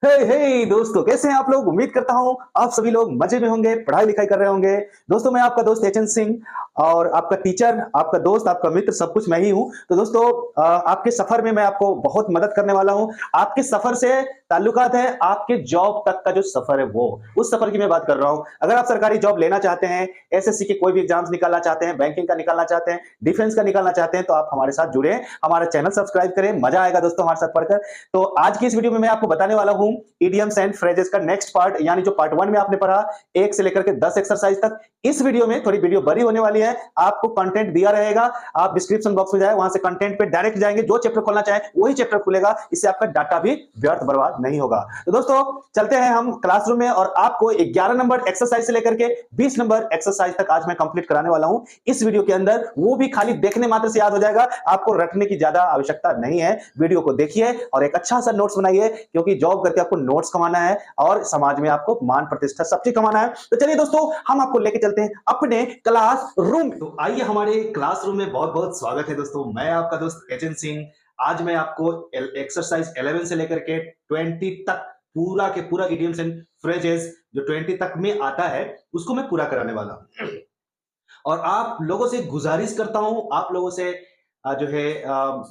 हे दोस्तों, कैसे हैं आप लोग। उम्मीद करता हूं आप सभी लोग मजे में होंगे, पढ़ाई लिखाई कर रहे होंगे। दोस्तों, मैं आपका दोस्त एचएन सिंह और आपका टीचर, आपका दोस्त, आपका मित्र, सब कुछ मैं ही हूं। तो दोस्तों, आपके सफर में मैं आपको बहुत मदद करने वाला हूं। आपके सफर से ताल्लुकात है आपके जॉब तक का जो सफर है, वो उस सफर की मैं बात कर रहा हूं। अगर आप सरकारी जॉब लेना चाहते हैं, एसएससी के कोई भी एग्जाम्स निकालना चाहते हैं, बैंकिंग का निकालना चाहते हैं, डिफेंस का निकालना चाहते हैं, तो आप हमारे साथ जुड़े, हमारा चैनल सब्सक्राइब करें। मजा आएगा दोस्तों हमारे साथ पढ़कर। तो आज की इस वीडियो में मैं आपको बताने वाला हूं इडियम्स एंड फ्रेजेस का नेक्स्ट पार्ट, यानी जो पार्ट 1 में आपने पढ़ा 1 से लेकर के 10 एक्सरसाइज तक। इस वीडियो में थोड़ी वीडियो बड़ी होने वाली है, आपको कंटेंट दिया रहेगा। आप डिस्क्रिप्शन बॉक्स में जाए, वहां से कंटेंट पे डायरेक्ट जाएंगे, जो चैप्टर खोलना चाहे वही चैप्टर खुलेगा। इससे आपका डाटा भी व्यर्थ बर्बाद नहीं होगा। तो दोस्तों, चलते हैं हम क्लासरूम में और आपको 11 नंबर एक्सरसाइज से लेकर के 20 नंबर एक्सरसाइज तक आज मैं कंप्लीट कराने वाला हूं इस वीडियो के अंदर। वो भी खाली देखने मात्र से याद हो जाएगा, आपको रटने की ज्यादा आवश्यकता नहीं है। वीडियो को देखिए और एक अच्छा सा नोट्स बनाइए, क्योंकि जॉब करके आपको नोट्स कमाना है और समाज में आपको मान प्रतिष्ठा सब चीज कमाना है। तो चलिए दोस्तों, हम आपको लेके चलते हैं अपने क्लासरूम। तो आइए, हमारे क्लासरूम में बहुत बहुत स्वागत है दोस्तों। मैं आपका दोस्त एचएन सिंह। आज मैं आपको एक्सरसाइज 11 से लेकर के 20 तक पूरा के पूरा इडियम्स एंड फ्रेजेस जो 20 तक में आता है उसको मैं पूरा कराने वाला हूं। और आप लोगों से गुजारिश करता हूं, आप लोगों से जो है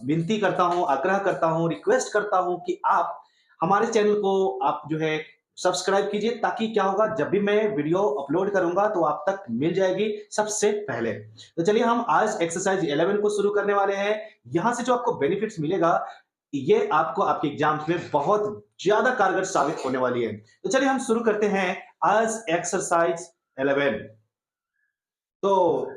विनती करता हूं, आग्रह करता हूं, रिक्वेस्ट करता हूं कि आप हमारे चैनल को आप जो है सब्सक्राइब कीजिए, ताकि क्या होगा, जब भी मैं वीडियो अपलोड करूंगा तो आप तक मिल जाएगी सबसे पहले। तो चलिए, हम आज एक्सरसाइज 11 को शुरू करने वाले हैं। यहां से जो आपको बेनिफिट्स मिलेगा, ये आपको आपके एग्जाम्स में बहुत ज्यादा कारगर साबित होने वाली है। तो चलिए, हम शुरू करते हैं आज एक्सरसाइज 11। तो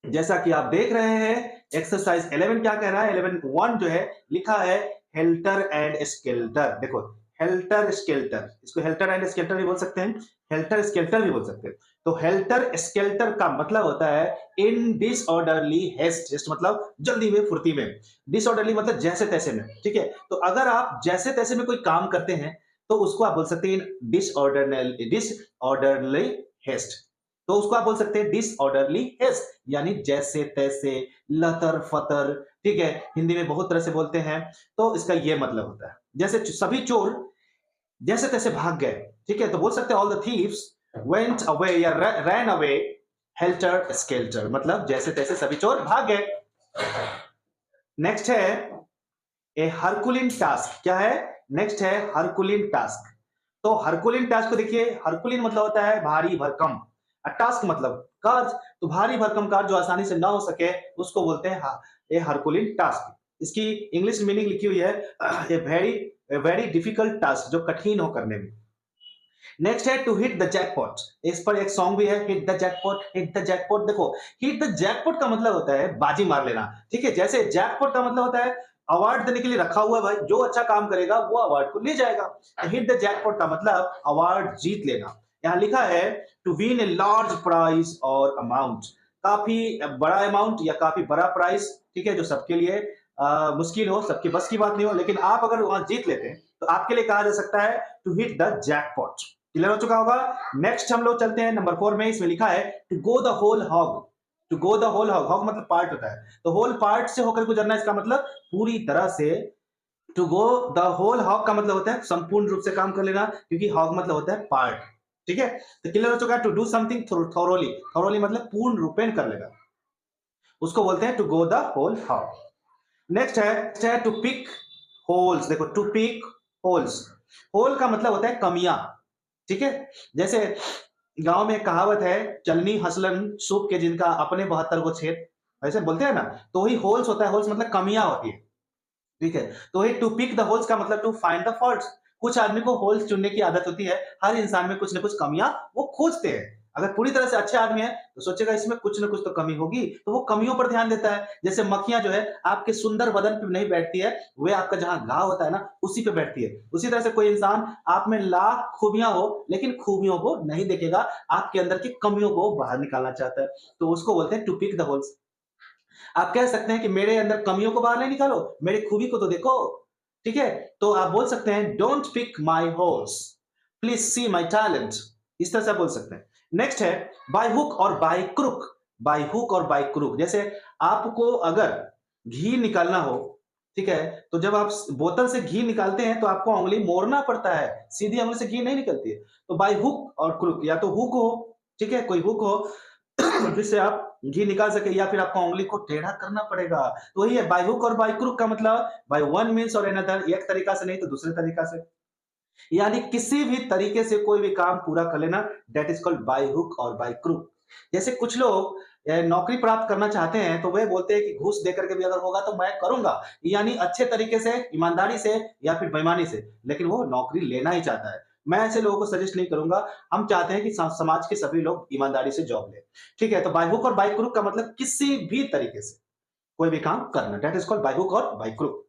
जैसा कि आप देख रहे हैं, एक्सरसाइज 11 क्या कह रहा है। 11.1 जो है लिखा है हेल्टर एंड स्केल्टर। देखो, हेल्टर स्केल्टर, इसको हेल्टर एंड स्केल्टर भी बोल सकते हैं, हेल्टर स्केल्टर भी बोल सकते हैं। तो हेल्टर स्केल्टर का मतलब होता है इन डिसऑर्डरली हेस्ट। हेस्ट मतलब जल्दी में, फुर्ती में। डिसऑर्डरली मतलब जैसे तैसे में। ठीक है, तो अगर आप जैसे तैसे में कोई काम करते हैं तो उसको आप बोल सकते हैं डिसऑर्डरली हेस्ट। तो उसको आप बोल सकते हैं डिसऑर्डरली हेस्ट, यानी जैसे तैसे, लतर फतर। ठीक है, हिंदी में बहुत तरह से बोलते हैं। तो इसका यह मतलब होता है जैसे सभी चोर जैसे तैसे भाग गए। ठीक है, तो बोल सकते हैं all the thieves went away या रैन अवे हेल्टर स्केल्टर, मतलब जैसे तैसे सभी चोर भाग गए। नेक्स्ट है ए हरकुलिन टास्क। क्या है नेक्स्ट? है हरकुलिन टास्क। तो हरकुलिन टास्क को देखिए, हरकुलिन मतलब होता है भारी भरकम, टास्क मतलब कार्य। तो भारी भरकम कार्य जो आसानी से ना हो सके उसको बोलते हैं ए हरकुलिन टास्क। इसकी इंग्लिश मीनिंग लिखी हुई है ए वेरी डिफिकल्ट टास्क, जो कठिन हो करने में। नेक्स्ट है टू हिट द जैकपॉट। इस पर एक सॉन्ग भी है, hit the jackpot, hit the jackpot. देखो, हिट द जैकपॉट का मतलब होता है बाजी मार लेना। ठीक है, जैसे जैकपॉट का मतलब होता है अवार्ड देने के लिए रखा हुआ है भाई, जो अच्छा काम करेगा वो अवार्ड को ले जाएगा। हिट द जैकपॉट का मतलब अवार्ड जीत लेना। यहां लिखा है to win a large prize और अमाउंट, काफी बड़ा अमाउंट या काफी बड़ा प्राइज। ठीक है, जो सबके लिए मुश्किल हो, सबके बस की बात नहीं हो, लेकिन आप अगर वहां जीत लेते हैं तो आपके लिए कहा जा सकता है to hit the jackpot. Clear हो चुका होगा। नेक्स्ट हम लोग चलते हैं नंबर 4 में। इसमें लिखा है to go the whole hog. To go the whole hog, hog मतलब पार्ट होता है, तो होल पार्ट से होकर गुजरना, इसका मतलब पूरी तरह से। To go the whole hog का मतलब होता है संपूर्ण रूप से काम कर लेना, क्योंकि हॉग मतलब होता है पार्ट। ठीक है, तो क्लियर हो चुका है। To do something thoroughly, thoroughly मतलब पूर्ण रूपेण कर लेना, उसको बोलते हैं to go the whole hog. Next है टू पिक होल्स। देखो, टू पिक होल्स, होल का मतलब होता है कमियां। ठीक है, जैसे गांव में एक कहावत है, चलनी हसलन सूप के जिनका अपने 72 को छेद, ऐसे बोलते हैं ना। तो वही होल्स होता है, होल्स मतलब कमियां होती है। ठीक है, तो वही टू पिक द होल्स का मतलब टू फाइंड द फॉल्ट्स। कुछ आदमी को होल्स चुनने की आदत होती है, हर इंसान में कुछ ना कुछ कमियां वो खोजते हैं। अगर पूरी तरह से अच्छे आदमी है तो सोचेगा इसमें कुछ ना कुछ तो कमी होगी, तो वो कमियों पर ध्यान देता है। जैसे मक्खियां जो है आपके सुंदर बदन पे नहीं बैठती है, वे आपका जहां घाव होता है ना उसी पे बैठती है। उसी तरह से कोई इंसान आप में लाख खूबियां हो, लेकिन खूबियों को नहीं देखेगा, आपके अंदर की कमियों को बाहर निकालना चाहता है, तो उसको बोलते हैं टू पिक द होल्स। आप कह सकते हैं कि मेरे अंदर कमियों को बाहर नहीं निकालो, मेरी खूबी को तो देखो। ठीक है, तो आप बोल सकते हैं don't pick my holes, please see my talent. इस तरह से आप बोल सकते हैं। नेक्स्ट है बाय हुक और बाय क्रुक। बाय हुक और बाय क्रुक, जैसे आपको अगर घी निकालना हो, ठीक है? तो जब आप बोतल से घी निकालते हैं तो आपको उँगली मोड़ना पड़ता है, सीधी उँगली से घी नहीं निकलती है। तो बाय हुक और क्रुक, या तो हुक हो, ठीक है? कोई हुक हो जिससे आप घी निकाल सके, या फिर आपको उँगली को टेढ़ा करना पड़ेगा। तो वही है बाय हुक और बाय क्रुक का मतलब बाय वन मीन्स और अनदर, एक तरीका से नहीं तो दूसरे तरीका से। यानी किसी भी तरीके से कोई भी काम पूरा कर लेना, that is called by hook और बाय क्रूक। जैसे कुछ लोग नौकरी प्राप्त करना चाहते हैं तो वे बोलते हैं कि घूस देकर के भी अगर होगा तो मैं करूंगा, यानी अच्छे तरीके से, ईमानदारी से या फिर बेईमानी से, लेकिन वो नौकरी लेना ही चाहता है। मैं ऐसे लोगों को सजेस्ट नहीं करूंगा। हम चाहते हैं कि समाज के सभी लोग ईमानदारी से जॉब ले। ठीक है, तो बाय हुक और बाय क्रूक का मतलब किसी भी तरीके से कोई भी काम करना, that is called by hook और बाय क्रूक।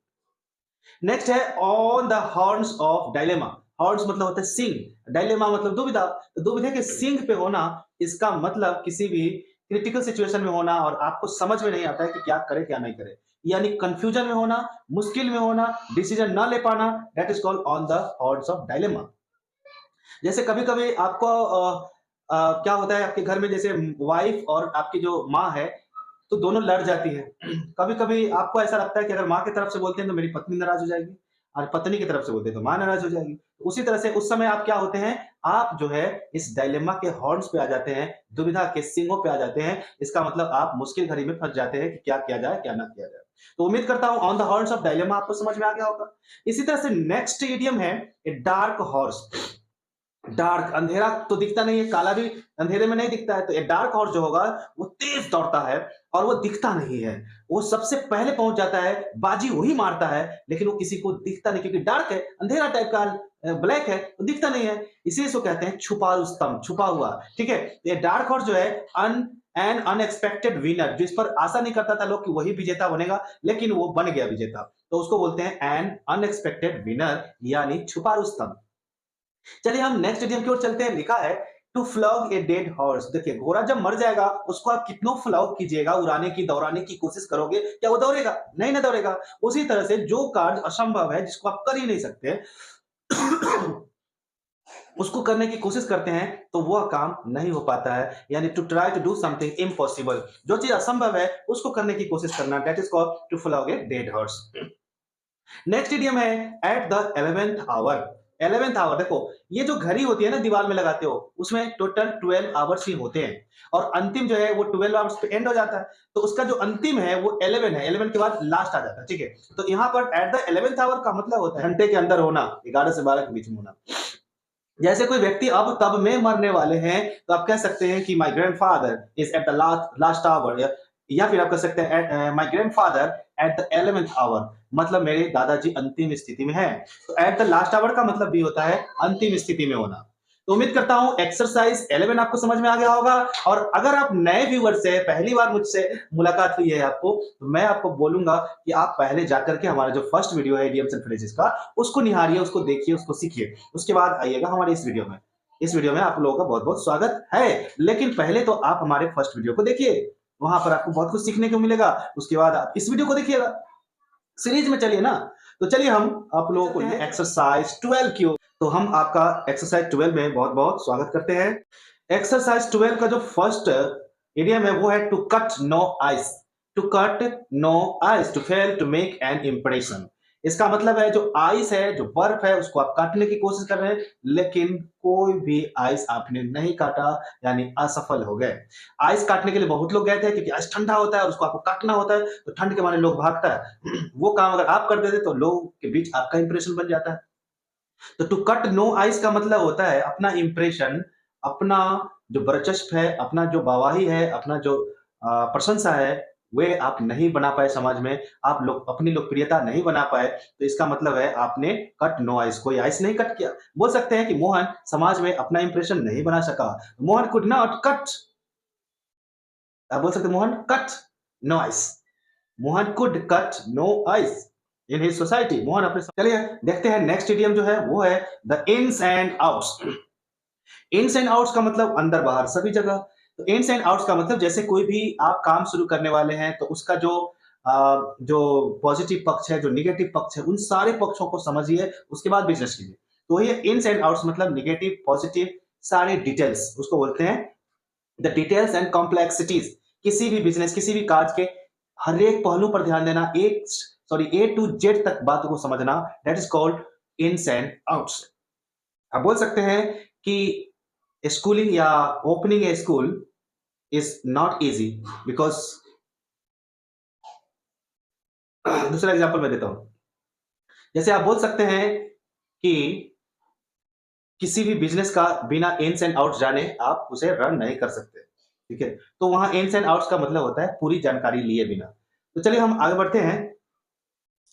नेक्स्ट है on the horns of dilemma. Horns मतलब होता है सींग, डायलेमा मतलब दुविधा। तो दुविधा के सींग पे होना, इसका मतलब किसी भी क्रिटिकल सिचुएशन में होना और आपको समझ में नहीं आता है कि क्या करे क्या नहीं करे, यानी कंफ्यूजन में होना, मुश्किल में होना, डिसीजन ना ले पाना, that is called on the horns of dilemma. जैसे कभी कभी आपको क्या होता है आपके घर में, जैसे वाइफ और आपकी जो माँ है, तो दोनों लड़ जाती है। कभी-कभी आपको ऐसा लगता है कि अगर माँ की तरफ से बोलते हैं तो मेरी पत्नी नाराज़ हो जाएगी, और पत्नी की तरफ से बोलते हैं तो माँ नाराज़ हो जाएगी। उसी तरह से उस समय आप क्या होते हैं, आप जो है इस डायलेमा के हॉर्न्स पे आ जाते हैं, दुविधा के सींगों पे आ जाते हैं। इसका मतलब आप मुश्किल घड़ी में फँस जाते हैं कि क्या किया जाए, क्या ना किया जाए। तो उम्मीद करता हूँ on the horns of dilemma आपको समझ में आ गया होगा। इसी तरह से नेक्स्ट इडियम है ए डार्क हॉर्स। डार्क, अंधेरा तो दिखता नहीं है, काला भी अंधेरे में नहीं दिखता है, तो ये डार्क हॉर्स जो होगा वो तेज दौड़ता है और वो दिखता नहीं है। वो सबसे पहले पहुंच जाता है, बाजी वही मारता है, लेकिन वो किसी को दिखता नहीं क्योंकि डार्क है, अंधेरा टाइप का, ब्लैक है, वो दिखता नहीं है। इसीलिए इसको कहते हैं छुपा रुस्तम, छुपा हुआ। ठीक है, ये डार्क हॉर्स जो है अन एन अनएक्सपेक्टेड विनर, जिस पर आशा नहीं करता था लोग कि वही विजेता बनेगा, लेकिन वो बन गया विजेता, तो उसको बोलते हैं एन अनएक्सपेक्टेड विनर, यानी छुपा रुस्तम। चलिए हम नेक्स्ट इडियम की ओर चलते हैं। लिखा है to flog a dead horse. देखिए, घोड़ा जब मर जाएगा उसको आप कितनों फ्लॉग कीजिएगा, उड़ाने की, दौड़ाने की कोशिश करोगे, क्या वो दौड़ेगा? नहीं ना दौड़ेगा। उसी तरह से जो कार्य असंभव है, जिसको आप कर ही नहीं सकते, उसको करने की कोशिश करते हैं तो वह काम नहीं हो पाता है, यानी to try to do something impossible. जो चीज असंभव है उसको करने की कोशिश करना, that is called to flog a dead horse. Next idiom है at the 11th hour. 11th hour, देखो ये जो घड़ी होती है ना दीवार में लगाते हो, उसमें टोटल 12 आवर्स ही होते हैं, और अंतिम जो है वो 12 आवर्स पे एंड हो जाता है। तो उसका जो अंतिम है वो 11 है, 11 के बाद लास्ट आ जाता है। ठीक है, तो यहाँ पर एट द 11th आवर का मतलब होता है घंटे के अंदर होना, 11 से 12 के बीच में होना। जैसे कोई व्यक्ति अब तब में मरने वाले हैं, तो आप कह सकते हैं कि my grandfather is at the last last hour, या फिर आप कह सकते हैं my grandfather at the 11th hour, मतलब मेरे दादाजी अंतिम स्थिति में हैं। तो एट द लास्ट आवर का मतलब भी होता है अंतिम स्थिति में होना। तो उम्मीद करता हूं एक्सरसाइज 11 आपको समझ में आ गया होगा। और अगर आप नए व्यूअर से पहली बार मुझसे मुलाकात हुई है आपको, तो मैं आपको बोलूंगा कि आप पहले जाकर के हमारा जो फर्स्ट वीडियो है इडियम्स एंड फ्रेजेस का, उसको निहारिए, उसको देखिए, उसको सीखिए, उसके बाद आइएगा हमारे इस वीडियो में। इस वीडियो में आप लोगों का बहुत बहुत स्वागत है, लेकिन पहले तो आप हमारे फर्स्ट वीडियो को देखिए, वहां पर आपको बहुत कुछ सीखने को मिलेगा। उसके बाद आप इस वीडियो को देखिएगा। सीरीज में चलिए ना। तो चलिए हम आप लोगों को एक्सरसाइज 12 की ओर, तो हम आपका एक्सरसाइज 12 में बहुत बहुत स्वागत करते हैं। एक्सरसाइज 12 का जो फर्स्ट इडियम है वो है to cut no ice. To cut no ice, to fail to make an impression. इसका मतलब है जो आइस है, जो बर्फ है, उसको आप काटने की कोशिश कर रहे हैं, लेकिन कोई भी आइस आपने नहीं काटा, यानी असफल हो गए। आइस काटने के लिए बहुत लोग गए थे क्योंकि आइस ठंडा होता है और उसको आपको काटना होता है, तो ठंड के मारे लोग भागता है। वो काम अगर आप कर देते तो लोगों के बीच आपका इंप्रेशन बन जाता है। तो टू कट नो आइस का मतलब होता है अपना इंप्रेशन, अपना जो वर्चस्व है, अपना जो वाहवाही है, अपना जो प्रशंसा है, वे आप नहीं बना पाए समाज में, आप लोग अपनी लोकप्रियता नहीं बना पाए। तो इसका मतलब है आपने कट नो आइस, कोई आइस नहीं कट किया। बोल सकते हैं कि मोहन समाज में अपना इंप्रेशन नहीं बना सका। मोहन कुड नॉट कट, आप बोल सकते Mohan cut no ice. Mohan could cut no ice in his society. Mohan अपने, चलिए देखते हैं नेक्स्ट इडियम जो है वो है the ins and outs. Ins and outs का मतलब अंदर बाहर सभी जगह। तो इन्स एंड आउट्स का मतलब जैसे कोई भी आप काम शुरू करने वाले हैं तो उसका जो पॉजिटिव पक्ष है, जो निगेटिव पक्ष है, उन सारे पक्षों को समझिए, उसके बाद बिजनेस कीजिए। तो ये इन्स एंड आउट्स मतलब निगेटिव पॉजिटिव सारे डिटेल्स, उसको बोलते हैं द डिटेल्स एंड कॉम्प्लेक्सिटीज। किसी भी बिजनेस, किसी भी कार्य के हर एक पहलू पर ध्यान देना, एक सॉरी ए टू जेड तक बातों को समझना, that is called ins and outs. आप बोल सकते हैं कि स्कूलिंग या opening a school is not easy because दूसरा एग्जांपल मैं देता हूं। जैसे आप बोल सकते हैं कि किसी भी बिजनेस का बिना इन्स एंड आउट्स जाने आप उसे रन नहीं कर सकते, ठीक है। तो वहां इन्स एंड आउट्स का मतलब होता है पूरी जानकारी लिए बिना। तो चलिए हम आगे बढ़ते हैं।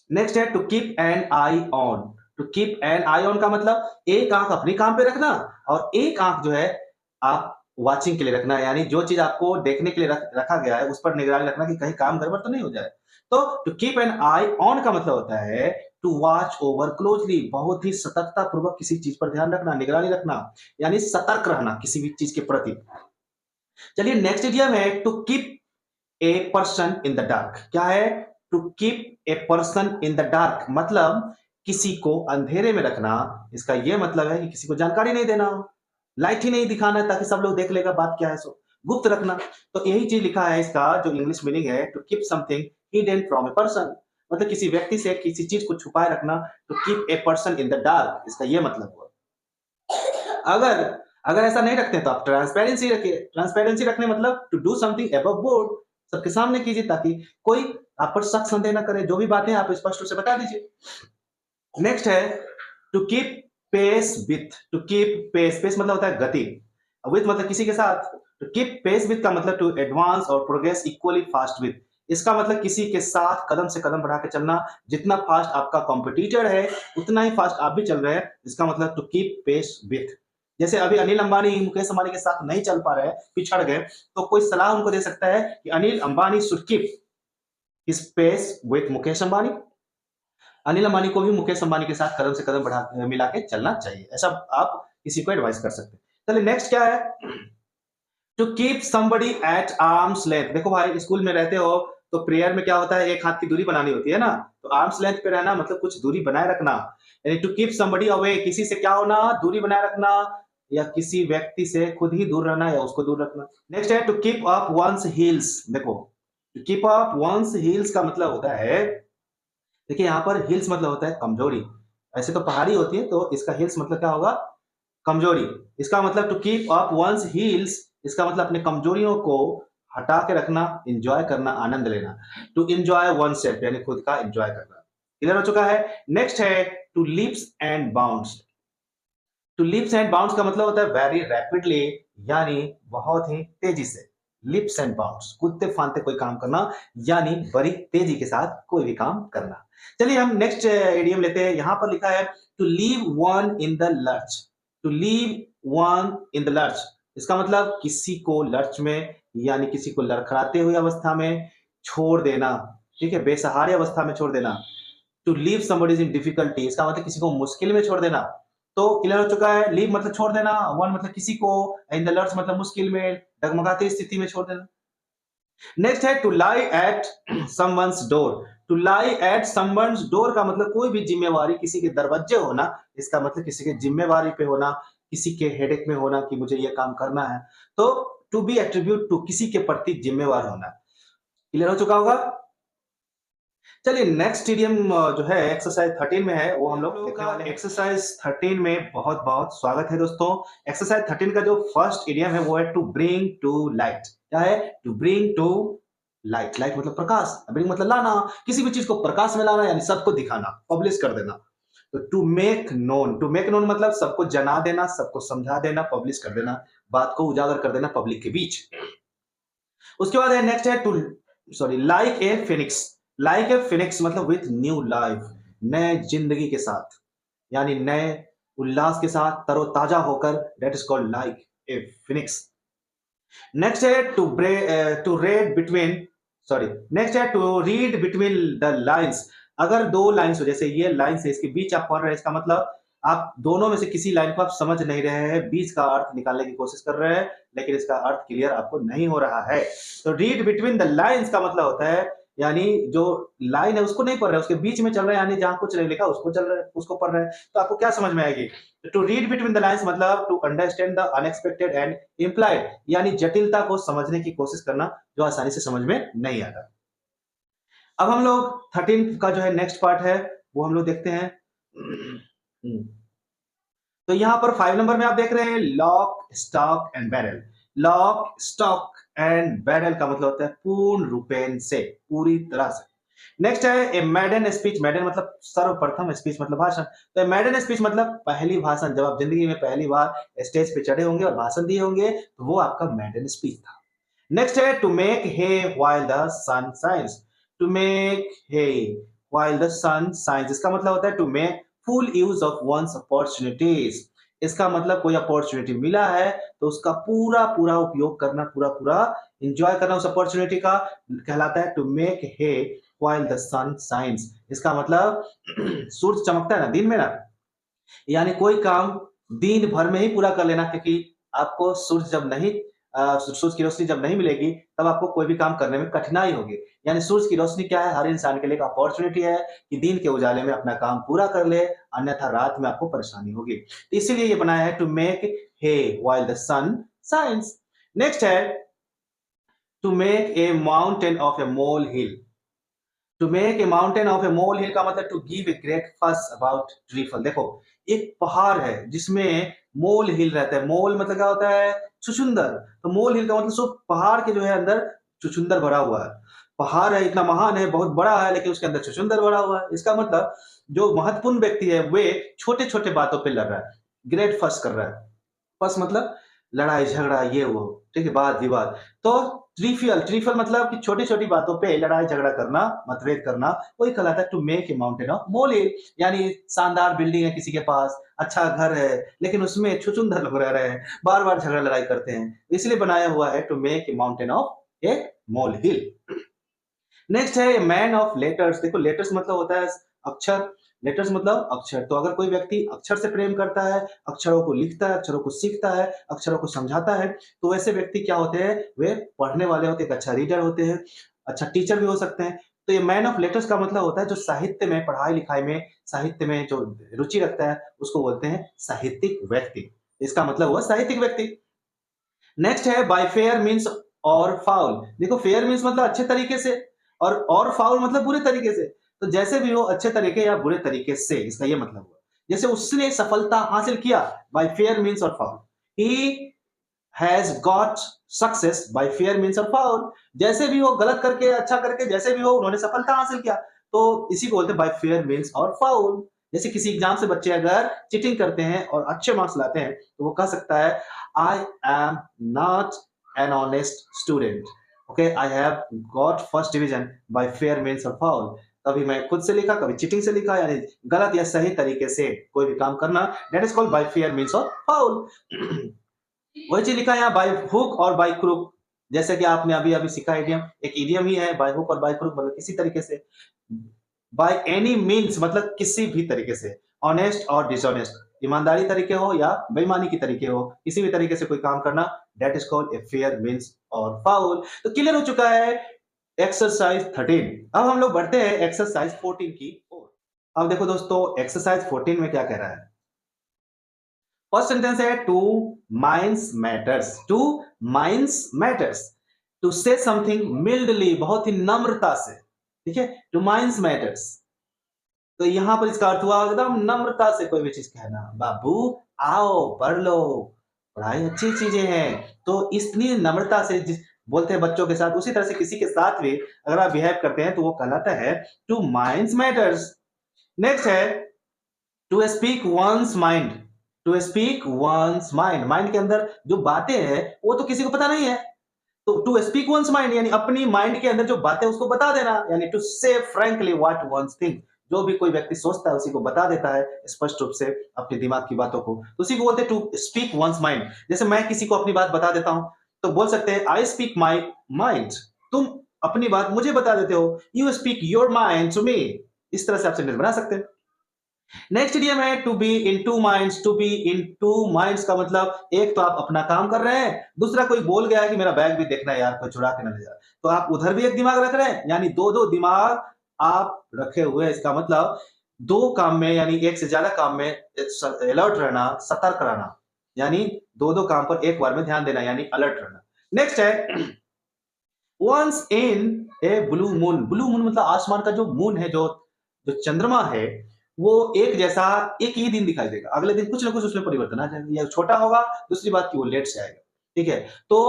नेक्स्ट है to keep an eye on. To keep an eye on का मतलब एक आंख अपनी काम पे रखना और एक आंख जो है आप वाचिंग के लिए रखना, यानी जो चीज आपको देखने के लिए रखा गया है उस पर निगरानी रखना कि कहीं काम गड़बड़ तो नहीं हो जाए। तो to keep an eye on का मतलब होता है टू वॉच ओवर क्लोजली, बहुत ही सतर्कता पूर्वक किसी चीज पर ध्यान रखना, निगरानी रखना, यानी सतर्क रहना किसी भी चीज के प्रति। चलिए नेक्स्ट इडियम है to keep a person in the dark. क्या है? To keep a person in the dark मतलब किसी को अंधेरे में रखना। इसका यह मतलब है कि किसी को जानकारी नहीं देना, लाइट ही नहीं दिखाना ताकि सब लोग देख लेगा बात क्या है, सो गुप्त रखना। तो यही चीज लिखा है, इसका जो इंग्लिश मीनिंग है to keep something hidden from a person, मतलब किसी व्यक्ति से किसी चीज को छुपाए रखना। To keep a person in the dark, इसका यह मतलब हुआ। अगर अगर ऐसा नहीं रखते तो आप ट्रांसपेरेंसी रखिए। ट्रांसपेरेंसी रखने मतलब to do something above board, सबके सामने कीजिए ताकि कोई आप पर शक संदेह न करे, जो भी बातें आप स्पष्ट रूप से बता दीजिए। नेक्स्ट है to keep pace with. To keep pace, pace मतलब होता है गति, विथ मतलब किसी के साथ। टू कीप पेस विथ का मतलब टू एडवांस और प्रोग्रेस इक्वली फास्ट विथ, इसका मतलब किसी के साथ कदम से कदम बढ़ा के चलना। जितना फास्ट आपका कॉम्पिटिटर है उतना ही फास्ट आप भी चल रहे हैं, इसका मतलब टू कीप पेस विथ। जैसे अभी अनिल अंबानी मुकेश अंबानी के साथ नहीं चल पा रहे, पिछड़ गए, तो कोई सलाह उनको दे सकता है कि Anil Ambani should keep his pace with Mukesh Ambani. Anil Ambani को भी मुकेश अंबानी के साथ कदम से कदम बढ़ा मिला के चलना चाहिए, ऐसा आप किसी को एडवाइस कर सकते हैं। चलिए नेक्स्ट क्या है? To keep somebody at arm's length. देखो भाई स्कूल में रहते हो तो प्रेयर में क्या होता है, एक हाथ की दूरी बनानी होती है ना, तो आर्म्स लेंथ पे रहना मतलब कुछ दूरी बनाए रखना, यानी टू कीप समबडी अवे, किसी से क्या होना, दूरी बनाए रखना, या किसी व्यक्ति से खुद ही दूर रहना या उसको दूर रखना। नेक्स्ट है to keep up one's heels. देखो to keep up one's heels का मतलब होता है, देखिए यहाँ पर हिल्स मतलब होता है कमजोरी, ऐसे तो पहाड़ी होती है, तो इसका हिल्स मतलब क्या होगा, कमजोरी। इसका मतलब to keep up one's heels, इसका मतलब अपने कमजोरियों को हटा के रखना, एंजॉय करना, आनंद लेना। टू एंजॉय वन सेल्फ यानी खुद का एंजॉय करना। क्लियर हो चुका है। नेक्स्ट है to leaps and bounds. To leaps and bounds का मतलब होता है वेरी रैपिडली, यानी बहुत ही तेजी से। लिप्स एंड बाउंड्स, कूदते फांदते कोई काम करना, यानी बड़ी तेजी के साथ कोई भी काम करना। चलिए हम नेक्स्ट इडियम लेते हैं। यहां पर लिखा है to leave one in the lurch. To leave one in the lurch, इसका मतलब किसी को लर्च में, यानी किसी को लड़खड़ाते हुए अवस्था में छोड़ देना, ठीक है, बेसहारे अवस्था में छोड़ देना। To leave somebody in difficulty, इसका मतलब किसी को मुश्किल में छोड़ देना। तो क्लियर हो चुका है। लीव मतलब छोड़ देना, वन मतलब किसी को, इन द लर्च मतलब मुश्किल में, डगमगाती स्थिति में छोड़ देना। नेक्स्ट है to lie at someone's door. To lie at someone's door का मतलब कोई भी जिम्मेवारी किसी के दरवाजे होना, इसका मतलब किसी के जिम्मेवारी पे होना, किसी के हेडेक में होना कि मुझे ये काम करना है। तो टू बी एट्रीब्यूट टू, किसी के प्रति जिम्मेवार होना। क्लियर हो चुका होगा। चलिए नेक्स्ट इडियम जो है एक्सरसाइज 13 में है, वो हम लोग देखने वाले हैं। एक्सरसाइज 13 में बहुत बहुत स्वागत है दोस्तों। एक्सरसाइज 13 का जो फर्स्ट इडियम है वो है टू ब्रिंग टू लाइट। क्या है? To bring to light. Light मतलब प्रकाश, ब्रिंग मतलब लाना, किसी भी चीज को प्रकाश में लाना, यानी सबको दिखाना, पब्लिश कर देना। तो to make known, to make known मतलब सबको जना देना, सबको समझा देना, पब्लिश कर देना, बात को उजागर कर देना पब्लिक के बीच। उसके बाद है नेक्स्ट है to soar like a phoenix. Like a phoenix मतलब विथ न्यू लाइफ, नए जिंदगी के साथ, यानी नए उल्लास के साथ, तरोताजा होकर, that is called like a phoenix. Next है to read between sorry next है to read between the lines. अगर दो लाइंस हो, जैसे ये लाइंस है, इसके बीच आप पढ़ रहे हैं, इसका मतलब आप दोनों में से किसी लाइन को आप समझ नहीं रहे हैं, बीच का अर्थ निकालने की कोशिश कर रहे हैं, लेकिन इसका अर्थ क्लियर आपको नहीं हो रहा है। तो रीड बिटवीन द लाइंस का मतलब होता है, यानी जो लाइन है उसको नहीं पढ़ रहे, उसके बीच में चल रहे हैं, यानी जहां कुछ नहीं लिखा उसको चल रहे हैं, उसको पढ़ रहे हैं। तो आपको क्या समझ में आएगी? To read between the lines मतलब to understand the unexpected and implied, यानी जटिलता को समझने की कोशिश करना जो आसानी से समझ में नहीं आता। अब हम लोग 13 का जो है नेक्स्ट पार्ट है वो हम लोग देखते हैं। तो यहां पर 5 नंबर में आप देख रहे हैं lock stock and barrel. Lock stock and barrel का मतलब होता है पूर्ण रूपेण से, पूरी तरह से। नेक्स्ट है ए मैडन स्पीच। मैडन मतलब सर्वप्रथम, स्पीच मतलब भाषण। तो मैडन स्पीच मतलब पहली भाषण, जब आप जिंदगी में पहली बार स्टेज पे चढ़े होंगे और भाषण दिए होंगे तो वो आपका मैडन स्पीच था। नेक्स्ट है to make hay while the sun shines. To make hay while the sun shines, इसका मतलब होता है to make full use of one's opportunities. इसका मतलब कोई अपॉर्चुनिटी मिला है तो उसका पूरा पूरा उपयोग करना, पूरा पूरा एंजॉय करना उस अपॉर्चुनिटी का, कहलाता है to make hay while the sun shines. इसका मतलब सूरज चमकता है ना दिन में ना, यानी कोई काम दिन भर में ही पूरा कर लेना, क्योंकि आपको सूरज जब नहीं सूरज की रोशनी जब नहीं मिलेगी तब आपको कोई भी काम करने में कठिनाई होगी। यानी सूरज की रोशनी क्या है, हर इंसान के लिए एक अपॉर्चुनिटी है कि दिन के उजाले में अपना काम पूरा कर ले, अन्यथा रात में आपको परेशानी होगी। तो इसीलिए ये बनाया है to make hay while the sun shines. Next है to make a mountain of a molehill. To make a mountain of a molehill का मतलब to give a great fuss about trifle. देखो एक पहाड़ है जिसमें मोल हिल रहता है। मोल मतलब क्या होता है, छुछुंदर। तो मोल हिल का मतलब सब पहाड़ के जो है अंदर छुछुंदर भरा हुआ है। पहाड़ है, इतना महान है, बहुत बड़ा है, लेकिन उसके अंदर छुछुंदर भरा हुआ है। इसका मतलब जो महत्वपूर्ण व्यक्ति है वे छोटे छोटे बातों पर लड़ रहा है, ग्रेट फस कर रहा है। फस मतलब लड़ाई झगड़ा ये वो, ठीक है, वाद विवाद। तो ट्रीफियल, ट्रीफियल मतलब कि छोटी छोटी बातों पे लड़ाई झगड़ा करना, मतभेद करना, वही कहलाता है to make a mountain of molehill. यानी शानदार बिल्डिंग है किसी के पास, अच्छा घर है, लेकिन उसमें छुछुंदर लोग रह रहे हैं, बार बार झगड़ा लड़ाई करते हैं, इसलिए बनाया हुआ है to make a mountain of a molehill. Next है मैन ऑफ लेटर्स। देखो लेटर्स मतलब होता है अक्षर, लेटर्स मतलब अक्षर। तो अगर कोई व्यक्ति अक्षर से प्रेम करता है, अक्षरों को लिखता है, अक्षरों को सीखता है, अक्षरों को समझाता है, तो वैसे व्यक्ति क्या होते हैं, वे पढ़ने वाले होते हैं, एक अच्छा रीडर होते हैं, अच्छा टीचर भी हो सकते हैं। तो ये मैन ऑफ लेटर्स का मतलब होता है जो साहित्य में, पढ़ाई लिखाई में, साहित्य में जो रुचि रखता है उसको बोलते हैं साहित्यिक व्यक्ति। इसका मतलब हुआ साहित्यिक व्यक्ति। नेक्स्ट है बाय फेयर मीन्स और फाउल। देखो फेयर मीन्स मतलब अच्छे तरीके से, और फाउल मतलब बुरे तरीके से। तो जैसे भी हो, अच्छे तरीके या बुरे तरीके से, इसका ये मतलब हुआ। जैसे उसने सफलता हासिल किया बाय फेयर मीन्स और foul, he has got success by fair means और फाउल। जैसे भी हो, गलत करके अच्छा करके, जैसे भी हो उन्होंने सफलता हासिल किया, तो इसी को बोलते हैं बाय फेयर मीन्स और फाउल। जैसे किसी एग्जाम से बच्चे अगर चीटिंग करते हैं और अच्छे मार्क्स लाते हैं तो वो कह सकता है I am not an honest student. Okay, I have got first division by fair means or foul. कभी मैं खुद से लिखा, कभी चीटिंग से लिखा, यानी गलत या सही तरीके से कोई भी काम करना, that is called by fair means or foul. वही चीज लिखा है यहाँ बाय हुक और बाय क्रूक। जैसे कि आपने अभी अभी सीखा इडियम, एक इडियम ही है बाय हुक और बाय क्रूक, मतलब किसी तरीके से। बाय एनी मीन्स मतलब किसी भी तरीके से। ऑनेस्ट और डिसऑनेस्ट, ईमानदारी तरीके हो या बेईमानी की तरीके हो, किसी भी तरीके से कोई काम करना, that is called a fair means और फाउल। तो क्लियर हो चुका है एक्सरसाइज 13। अब हम लोग बढ़ते हैं एक्सरसाइज 14 की ओर। अब देखो दोस्तों एक्सरसाइज 14 में क्या कह रहा है। फर्स्ट सेंटेंस है two minds matters. To minds matters, to say something mildly, बहुत ही नम्रता से, ठीक है, टू माइंड्स मैटर्स। तो यहां पर इसका अर्थ हुआ एकदम नम्रता से कोई भी चीज कहना, बाबू आओ पढ़ लो, पढ़ाई अच्छी चीजें हैं। तो इतनी नम्रता से जिस बोलते हैं बच्चों के साथ, उसी तरह से किसी के साथ भी अगर आप बिहेव करते हैं तो वो कहलाता है टू माइंड्स मैटर्स। नेक्स्ट है to speak one's mind. To speak one's mind, mind के अंदर जो बातें हैं वो तो किसी को पता नहीं है, तो टू स्पीक वंस माइंड यानी अपनी माइंड के अंदर जो बातें उसको बता देना, यानी टू से फ्रैंकली व्हाट वंस थिंक। जो भी कोई व्यक्ति सोचता है उसी को बता देता है स्पष्ट रूप से अपने दिमाग की बातों को, तो उसी को बोलते हैं टू स्पीक वंस माइंड। जैसे मैं किसी को अपनी बात बता देता हूं तो बोल सकते हैं आई स्पीक माई माइंड। तुम अपनी बात मुझे बता देते हो, you speak your mind to me. इस तरह से आप सेंटेंस बना सकते हैं। नेक्स्ट इडियम है to be in two minds. To be in two minds का मतलब एक तो आप अपना काम कर रहे हैं, दूसरा कोई बोल गया है कि मेरा बैग भी देखना है यार, कोई चुरा के ना ले जाए, तो आप उधर भी एक दिमाग रख रहे हैं, यानी दो दो दिमाग आप रखे हुए। इसका मतलब दो काम में, यानी एक से ज्यादा काम में अलर्ट रहना, सतर्क रहना, यानी दो दो काम पर एक बार में ध्यान देना, यानी अलर्ट रहना। नेक्स्ट है once in a blue moon, blue moon मतलब आसमान का जो मून है, जो जो चंद्रमा है, वो एक जैसा एक ही दिन दिखाई देगा, अगले दिन कुछ ना कुछ उसमें परिवर्तन आ जाएगा, या छोटा होगा, दूसरी बात की वो लेट से आएगा। ठीक है, तो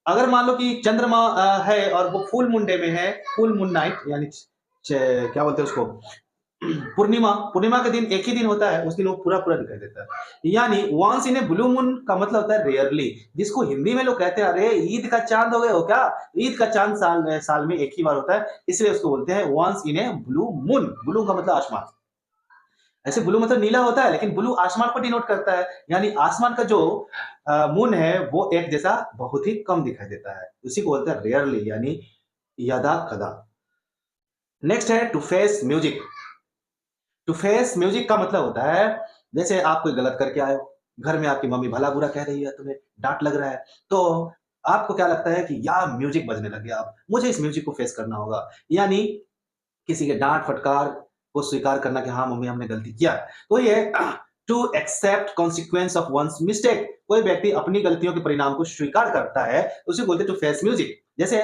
अगर मान लो कि चंद्रमा है और वो फुल मून डे में है, फुल मून नाइट यानी क्या बोलते हैं उसको, पूर्णिमा, पूर्णिमा के दिन एक ही दिन होता है, उस दिन वो पूरा पूरा दिखाई देता है। यानी once in a blue moon का मतलब होता है रेयरली, जिसको हिंदी में लोग कहते हैं अरे ईद का चांद हो गए हो क्या, ईद का चांद साल में एक ही बार होता है, इसलिए उसको बोलते हैं once in a blue moon. Blue का मतलब आसमान, ऐसे ब्लू मतलब नीला होता है, लेकिन ब्लू आसमान को डिनोट करता है, यानी आसमान का जो मून है वो एक जैसा बहुत ही कम दिखाई देता है, उसी को बोलते हैं रेयरली, यानी यदा कदा। नेक्स्ट है to face music. To face music का मतलब होता है, जैसे आप कोई गलत करके आए हो, घर में आपकी मम्मी भला बुरा कह रही है, तुम्हें डांट लग रहा है, तो आपको क्या लगता है कि यार म्यूजिक बजने लग गया, अब मुझे इस म्यूजिक को फेस करना होगा, यानी किसी के डांट फटकार को स्वीकार करना कि हाँ मम्मी हमने गलती किया। तो ये to accept consequence of one's mistake, कोई व्यक्ति अपनी गलतियों के परिणाम को स्वीकार करता है, उसे बोलते हैं टू फेस म्यूजिक। जैसे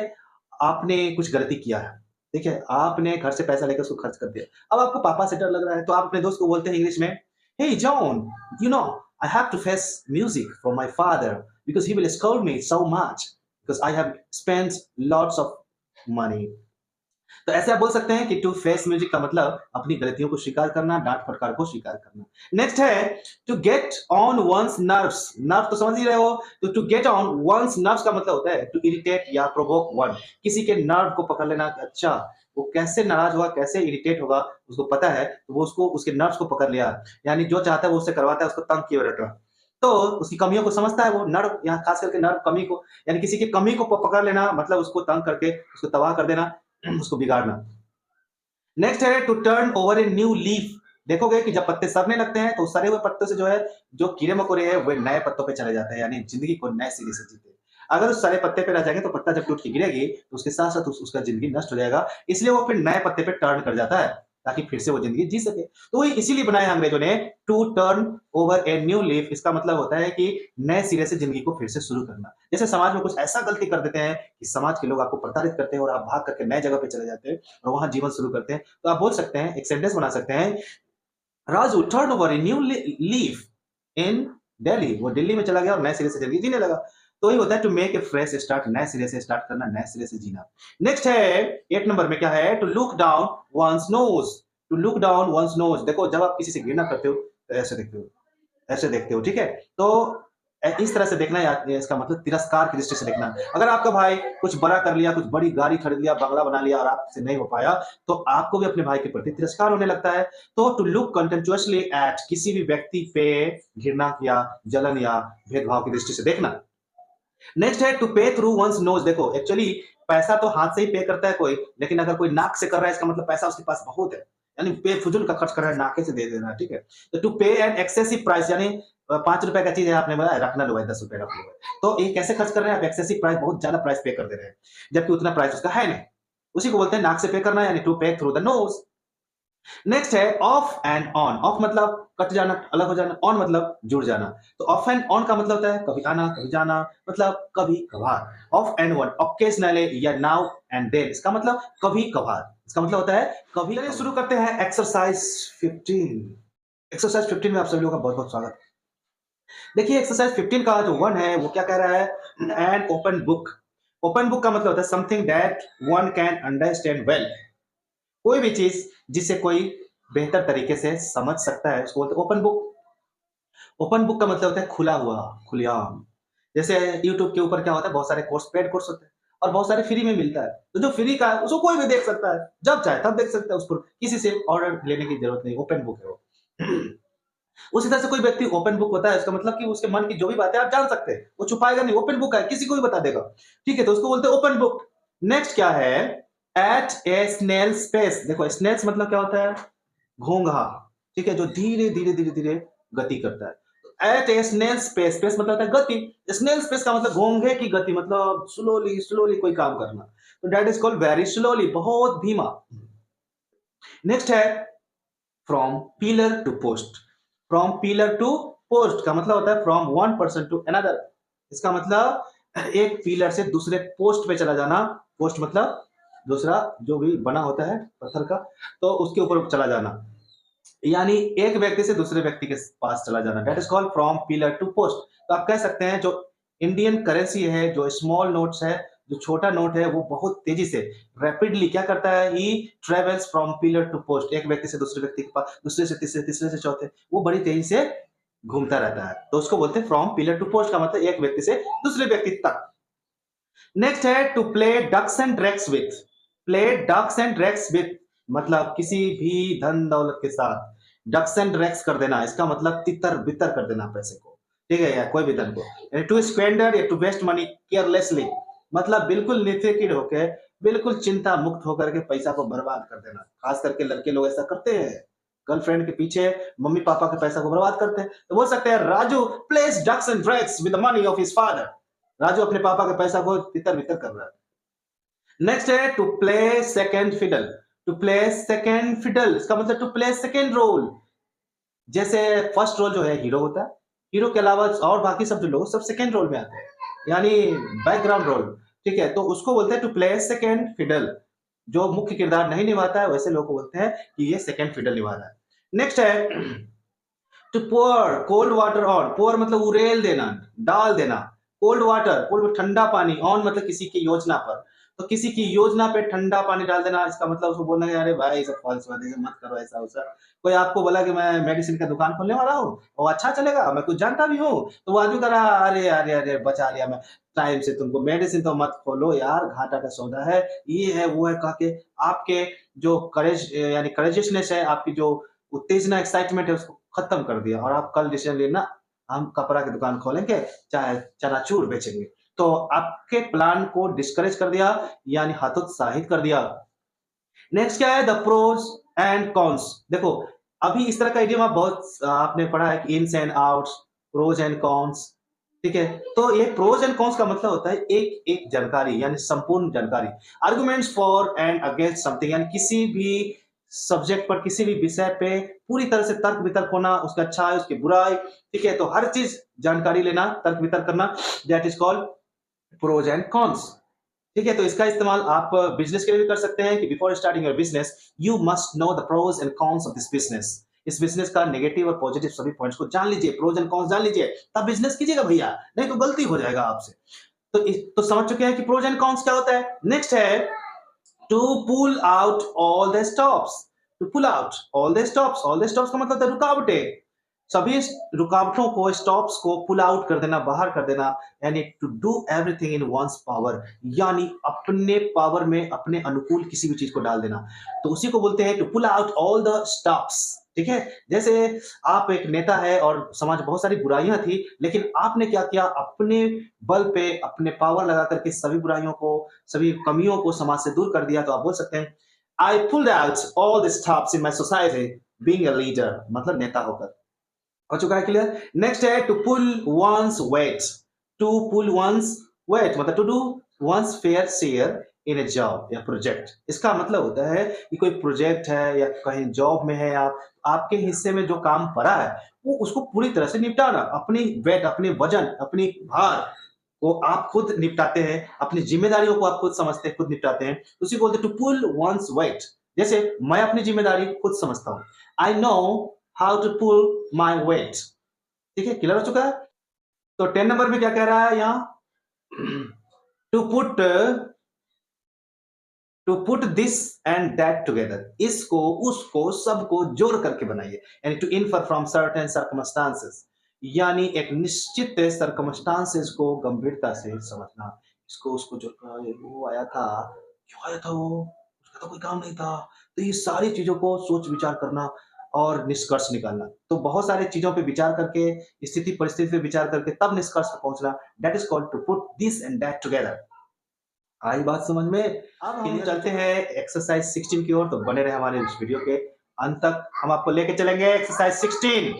आपने कुछ गलती किया है, देखिए आपने घर से पैसा लेकर उसको खर्च कर दिया, अब आपको पापा से डर लग रहा है, तो आप अपने दोस्त को बोलते हैं इंग्लिश में, hey John, you know I have to face music from my father because he will scold me so much because I have spent lots of money. तो ऐसे आप बोल सकते हैं कि टू फेस म्यूजिक का मतलब अपनी गलतियों को स्वीकार करना, डांट फटकार को स्वीकार करना। नेक्स्ट है to get on one's nerves. Nerve तो समझ ही रहे हो, तो to get on one's nerves का मतलब होता है टू इरिटेट या प्रोवोक वन, किसी के नर्व को पकड़ लेना कि अच्छा वो कैसे नाराज होगा, कैसे इरिटेट होगा, उसको पता है, तो वो उसको उसके नर्व्स को पकड़ लिया, यानी जो चाहता है वो उससे करवाता है, उसको तंग किए रहता है, तो उसकी कमियों को समझता है वो नर्व, यहाँ खास करके नर्व कमी को, यानी किसी की कमी को पकड़ लेना मतलब उसको तंग करके उसको तबाह कर देना, उसको बिगाड़ना। नेक्स्ट है to turn over a new leaf. देखोगे कि जब पत्ते सड़ने लगते हैं तो सड़े हुए पत्तों से जो है, जो कीड़े मकोड़े हैं वे नए पत्तों पे चले जाते हैं, यानी जिंदगी को नए सिरे से जीते हैं। अगर उस सड़े पत्ते पे रह जाएंगे तो पत्ता जब टूट के गिरेगी तो उसके साथ साथ उसका जिंदगी नष्ट हो जाएगा, इसलिए वो फिर नए पत्ते पे टर्न कर जाता है ताकि फिर से वो जिंदगी जी सके। तो वही इसीलिए बनाया अंग्रेजों ने to turn over a new leaf. इसका मतलब होता है कि नए सिरे से जिंदगी को फिर से शुरू करना। जैसे समाज में कुछ ऐसा गलती कर देते हैं कि समाज के लोग आपको प्रताड़ित करते हैं और आप भाग करके नए जगह पे चले जाते हैं और वहां जीवन शुरू करते हैं, तो आप बोल सकते हैं, एक सेंटेंस बना सकते हैं, Raju turn over a new leaf इन दिल्ली। वो दिल्ली में चला गया और नए सिरे से जिंदगी जीने लगा। तो ये होता है to make a fresh start, नए सिरे से स्टार्ट करना, नए सिरे से जीना। नेक्स्ट है 8 नंबर में क्या है, to look down one's nose. To look down one's nose, देखो जब आप किसी से घृणा करते हो तो ऐसे देखते हो, ऐसे देखते हो, ठीक है, तो इस तरह से देखना, या इसका मतलब तिरस्कार की दृष्टि से देखना। अगर आपका भाई कुछ बड़ा कर लिया, कुछ बड़ी गाड़ी खरीद लिया, बंगला बना लिया और आपसे नहीं हो पाया, तो आपको भी अपने भाई के प्रति तिरस्कार होने लगता है। तो टू लुक कंटेम्पचुअसली एट, किसी भी व्यक्ति पे घृणा या जलन या भेदभाव की दृष्टि से देखना। नेक्स्ट है टू पे थ्रू वंस नोज। देखो एक्चुअली पैसा तो हाथ से ही पे करता है कोई, लेकिन अगर कोई नाक से कर रहा है इसका मतलब पैसा उसके पास बहुत है, यानी बेफिजूल का खर्च कर रहा है, नाके से दे देना है, ठीक है। तो टू पे एन एक्सेसिव प्राइस, यानी 5 रुपए का चीज है, आपने बोला रखना लो भाई, 10 रुपए रख लो, तो ये कैसे खर्च कर रहे हैं आप, एक्सेसिव प्राइस, बहुत ज्यादा प्राइस पे कर दे रहे हैं, जबकि उतना प्राइस उसका है नहीं, उसी को बोलते हैं नाक से पे करना, यानी टू पे थ्रू द नोज। नेक्स्ट है ऑफ एंड ऑन। ऑफ मतलब कट जाना, अलग हो जाना, ऑन मतलब जुड़ जाना। तो ऑफ एंड ऑन का मतलब होता है कभी आना कभी जाना, मतलब कभी कभार। ऑफ एंड वन, ऑकेजनली या नाउ एंड देन, इसका मतलब कभी कभार, इसका मतलब होता है कभी। चलिए शुरू करते हैं एक्सरसाइज 15। एक्सरसाइज 15 में आप सभी लोगों का बहुत बहुत स्वागत। देखिए एक्सरसाइज 15 का जो वन है वो क्या कह रहा है, an open book. Open book का मतलब होता है something that one can understand well, कोई भी चीज जिसे कोई बेहतर तरीके से समझ सकता है उसको बोलते हैं ओपन बुक। ओपन बुक का मतलब होता है खुला हुआ, खुलेआम। जैसे यूट्यूब के ऊपर क्या होता है, बहुत सारे कोर्स, पेड कोर्स होते हैं और बहुत सारे फ्री में मिलता है, तो जो फ्री का है उसको कोई भी देख सकता है, जब चाहे तब देख सकता है, उस पर किसी से ऑर्डर लेने की जरूरत नहीं, ओपन बुक है वो। उसी तरह से कोई व्यक्ति ओपन बुक होता है, उसका मतलब कि उसके मन की जो भी बातें आप जान सकते हैं, वो छुपाएगा नहीं, ओपन बुक है, किसी को भी बता देगा, ठीक है, तो उसको बोलते हैं ओपन बुक। नेक्स्ट क्या है, एट ए स्नेल स्पेस। देखो स्नेल्स मतलब क्या होता है, घोंघा, ठीक है, जो धीरे धीरे धीरे धीरे गति करता है। एट ए स्नेल स्पेस, स्पेस मतलब होता है गति, स्नेल स्पेस का मतलब घोंघे की गति, मतलब स्लोली स्लोली कोई काम करना, तो that is called very slowly, बहुत धीमा। नेक्स्ट है from pillar to post. From pillar to post का मतलब होता है from one person to another, इसका मतलब एक पिलर से दूसरे पोस्ट पे चला जाना। पोस्ट मतलब दूसरा जो भी बना होता है पत्थर का, तो उसके ऊपर चला जाना, यानी एक व्यक्ति से दूसरे व्यक्ति के पास चला जाना। That is called from pillar to post. तो आप कह सकते हैं जो इंडियन करेंसी है, जो स्मॉल नोट्स है, जो छोटा नोट है, वो बहुत तेजी से रैपिडली क्या करता है, he travels from pillar to post. एक व्यक्ति से दूसरे व्यक्ति के पास, दूसरे से तीसरे, तीसरे से चौथे, वो बड़ी तेजी से घूमता रहता है, तो उसको बोलते हैं फ्रॉम पिलर टू पोस्ट, का मतलब एक व्यक्ति से दूसरे व्यक्ति तक। नेक्स्ट है to play ducks and drakes with. Play ducks and drakes with मतलब किसी भी धन दौलत के साथ डक्स एंड ड्रैग्स कर देना, इसका मतलब तितर बितर कर देना पैसे को, ठीक है, या कोई भी धन को। टू स्पेंडर या टू वेस्ट मनी केयरलेसली मतलब बिल्कुल निफिकिर होकर, बिल्कुल चिंता मुक्त होकर के पैसा को बर्बाद कर देना। खास करके लड़के लोग ऐसा करते हैं, गर्लफ्रेंड के पीछे मम्मी पापा के पैसा को बर्बाद करते हैं। तो बोल सकते हैं Raju plays ducks and drakes with the money of his father. Raju अपने पापा के पैसा को तितर बितर कर रहा है। नेक्स्ट है to play second fiddle. To play second fiddle इसका मतलब टू प्ले सेकेंड रोल। जैसे फर्स्ट रोल जो है हीरो होता है, हीरो के अलावा और बाकी सब जो लोग सब सेकेंड रोल में आते हैं, यानी बैकग्राउंड रोल, ठीक है, तो उसको बोलते हैं टू प्ले सेकेंड फिडल। जो मुख्य किरदार नहीं निभाता है वैसे लोग को बोलते हैं कि ये सेकेंड फिडल निभा रहा है। नेक्स्ट है to pour cold water on. Pour मतलब उड़ेल देना, डाल देना। कोल्ड वाटर, कोल्ड ठंडा पानी, ऑन मतलब किसी की योजना पर, तो किसी की योजना पे ठंडा पानी डाल देना, इसका मतलब उसको बोलना है अरे भाई सब फॉल्स बातें मत करो, ऐसा वैसा। कोई आपको बोला कि मैं मेडिसिन का दुकान खोलने वाला हूँ, वो अच्छा चलेगा, मैं कुछ जानता भी हूँ, तो वो आदमी कह रहा अरे अरे अरे बचा लिया मैं टाइम से तुमको, मेडिसिन तो मत खोलो यार, घाटा का सौदा है, ये है वो है, कह के आपके जो करेज यानी करेजियसनेस है, आपकी जो उत्तेजना एक्साइटमेंट है उसको खत्म कर दिया, और आप कल डिसीजन लेना हम कपड़ा की दुकान खोलेंगे, चाहे चनाचूर बेचेंगे। तो आपके प्लान को डिस्करेज कर दिया, यानी हतोत्साहित कर दिया। नेक्स्ट क्या है द प्रोज एंड कॉन्स। देखो अभी इस तरह का इडियम आप बहुत आपने पढ़ा है कि ins and outs, pros and cons, ठीक है। तो ये प्रोज एंड कॉन्स का मतलब होता है एक एक जानकारी, यानी संपूर्ण जानकारी। Arguments for and against something, यानी किसी भी सब्जेक्ट पर, किसी भी विषय पे पूरी तरह से तर्क वितर्क होना, उसका अच्छा है उसकी बुराई, ठीक है, तो हर चीज जानकारी लेना, तर्क वितर्क करना, that is called pros and cons. ठीक है, तो इसका इस्तेमाल आप बिजनेस के लिए भी कर सकते हैं कि before starting your business you must know the pros and cons of this business. इस बिजनेस का नेगेटिव और पॉजिटिव सभी पॉइंट्स को जान लीजिए, प्रोज एंड कॉन्स जान लीजिए, तब बिजनेस कीजिएगा भैया, नहीं तो गलती हो जाएगा आपसे। तो समझ चुके हैं कि प्रोज एंड कॉन्स क्या होता है। नेक्स्ट है to pull out all the stops. To pull out all the stops, all the stops का मतलब रुकावटें, सभी रुकावटों को, स्टॉप्स को पुल आउट कर देना, बाहर कर देना, यानी to do everything in one's power, यानी अपने पावर में अपने अनुकूल किसी भी चीज को डाल देना, तो उसी को बोलते हैं to pull out all the stops. ठीक है, जैसे आप एक नेता है और समाज बहुत सारी बुराइयां थी, लेकिन आपने क्या किया, अपने बल पे अपने पावर लगा करके सभी बुराइयों को, सभी कमियों को समाज से दूर कर दिया, तो आप बोल सकते हैं I pulled out all the stops in my society being a leader, मतलब नेता होकर। हो चुका है क्लियर। नेक्स्ट है to pull one's weight. To pull one's weight मतलब to do one's fair share in a job या प्रोजेक्ट। इसका मतलब होता है कि कोई प्रोजेक्ट है या कहीं जॉब में है आप, आपके हिस्से में जो काम पड़ा है वो उसको पूरी तरह से निपटाना, अपनी वेट, अपने वजन, अपनी भार को आप खुद निपटाते हैं, अपनी जिम्मेदारियों को आप खुद समझते हैं, खुद निपटाते हैं, उसी को बोलते हैं टू पुल वंस वेट। जैसे मैं अपनी जिम्मेदारी खुद समझता हूं, I know how to pull my weight. ठीक है, क्लियर हो चुका है। तो 10 नंबर में क्या कह रहा है यहां, to put this and that together, इसको उसको सबको जोड़ करके बनाइए, यानी to infer from certain circumstances, यानी एक निश्चित सर्कमस्टांसेस को गंभीरता से समझना, इसको उसको जोड़कर वो आया था, क्यों आया था वो, उसका तो कोई काम नहीं था, तो ये सारी चीजों को सोच विचार करना और निष्कर्ष निकालना। तो बहुत सारी चीजों पे विचार करके, स्थिति परिस्थिति पे विचार करके तब निष्कर्ष पर पहुंचना, that is called to put this and that together. आई बात समझ में। अब हम चलते हैं एक्सरसाइज 16 की ओर, तो बने रहे हमारे इस वीडियो के अंत तक, हम आपको लेके चलेंगे एक्सरसाइज 16।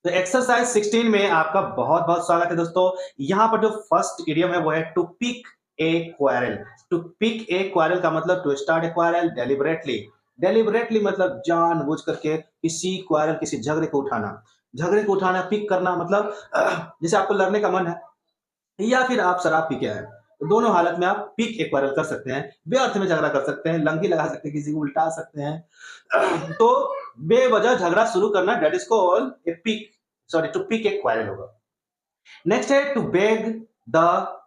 तो एक्सरसाइज 16 में आपका बहुत बहुत स्वागत है दोस्तों। यहाँ पर जो फर्स्ट इडियम है वो है to pick a quarrel. To pick a quarrel का मतलब to start a quarrel deliberately. Deliberately मतलब जानबूझ करके किसी क्वारल, किसी झगड़े को उठाना, झगड़े को उठाना, पिक करना मतलब जैसे आपको लड़ने का मन है, या फिर आप शराब पी के आए, तो दोनों हालत में आप पीक एक्वायरल कर सकते हैं, बेअर्थ में झगड़ा कर सकते हैं, लंगी लगा सकते हैं, किसी को उल्टा सकते हैं। तो बेवजह झगड़ा शुरू करना, that is called a pick, sorry to pick a quarrel होगा। नेक्स्ट है to beg the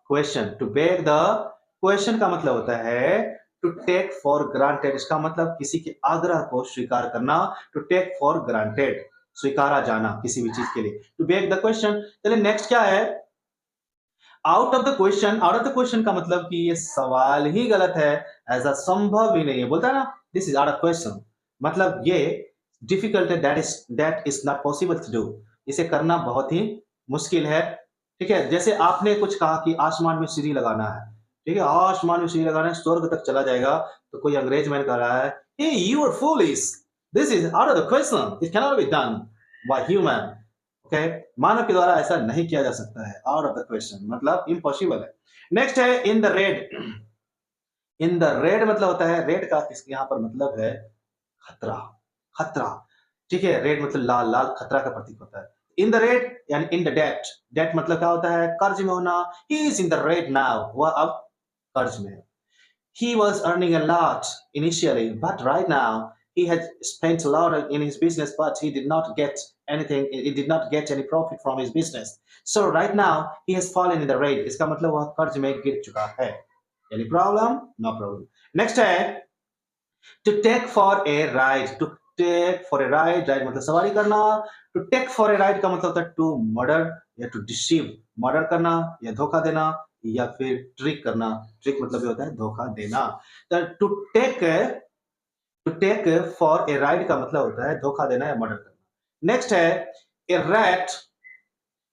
question. To beg the question का मतलब होता है टू टेक फॉर ग्रांटेड। इसका मतलब किसी के आग्रह को स्वीकार करना, टू टेक फॉर ग्रांटेड, स्वीकारा जाना किसी भी चीज के लिए, टू बेग द क्वेश्चन। चलिए नेक्स्ट क्या है, out of the question. Out of the question का मतलब कि ये सवाल ही गलत है, ऐसा संभव ही नहीं है, बोलता है ना, this is out of question, मतलब ये डिफिकल्ट है, that is not possible to do, इसे करना बहुत ही मुश्किल है। ठीक है, जैसे आपने कुछ कहा कि आसमान में सीढ़ी लगाना है, ठीक है, आसमान में सीढ़ी लगाना है, स्वर्ग तक चला जाएगा, तो कोई अंग्रेज मैन कह रहा है, hey you are foolish, this is out of the question, it can not be done by human. Okay, मानव के द्वारा ऐसा नहीं किया जा सकता है, आउट ऑफ द क्वेश्चन मतलब इम्पॉसिबल है। नेक्स्ट है in the red. In the red मतलब होता है, रेड का इसके यहाँ पर मतलब है खतरा, खतरा। ठीक है, रेड मतलब लाल, लाल खतरा का प्रतीक होता है। इन द रेड यानी इन द डेट, डेट मतलब क्या होता है, कर्ज में होना, he is in the red now, वह अब कर्ज में है। He was earning a lot initially, but right now he had spent a lot in his business, but he did not get anything. He did not get any profit from his business. So right now he has fallen in the rate. इसका मतलब वह कर्ज में गिर चुका है। Any problem? No problem. Next है to take for a ride. To take for a ride, ride मतलब सवारी करना। To take for a ride का मतलब होता है to murder या to deceive, मर्डर करना या धोखा देना या फिर ट्रिक करना। ट्रिक मतलब ये होता है धोखा देना। तो to take for a ride का मतलब होता है धोखा देना या मर्डर करना। नेक्स्ट है ए रैट,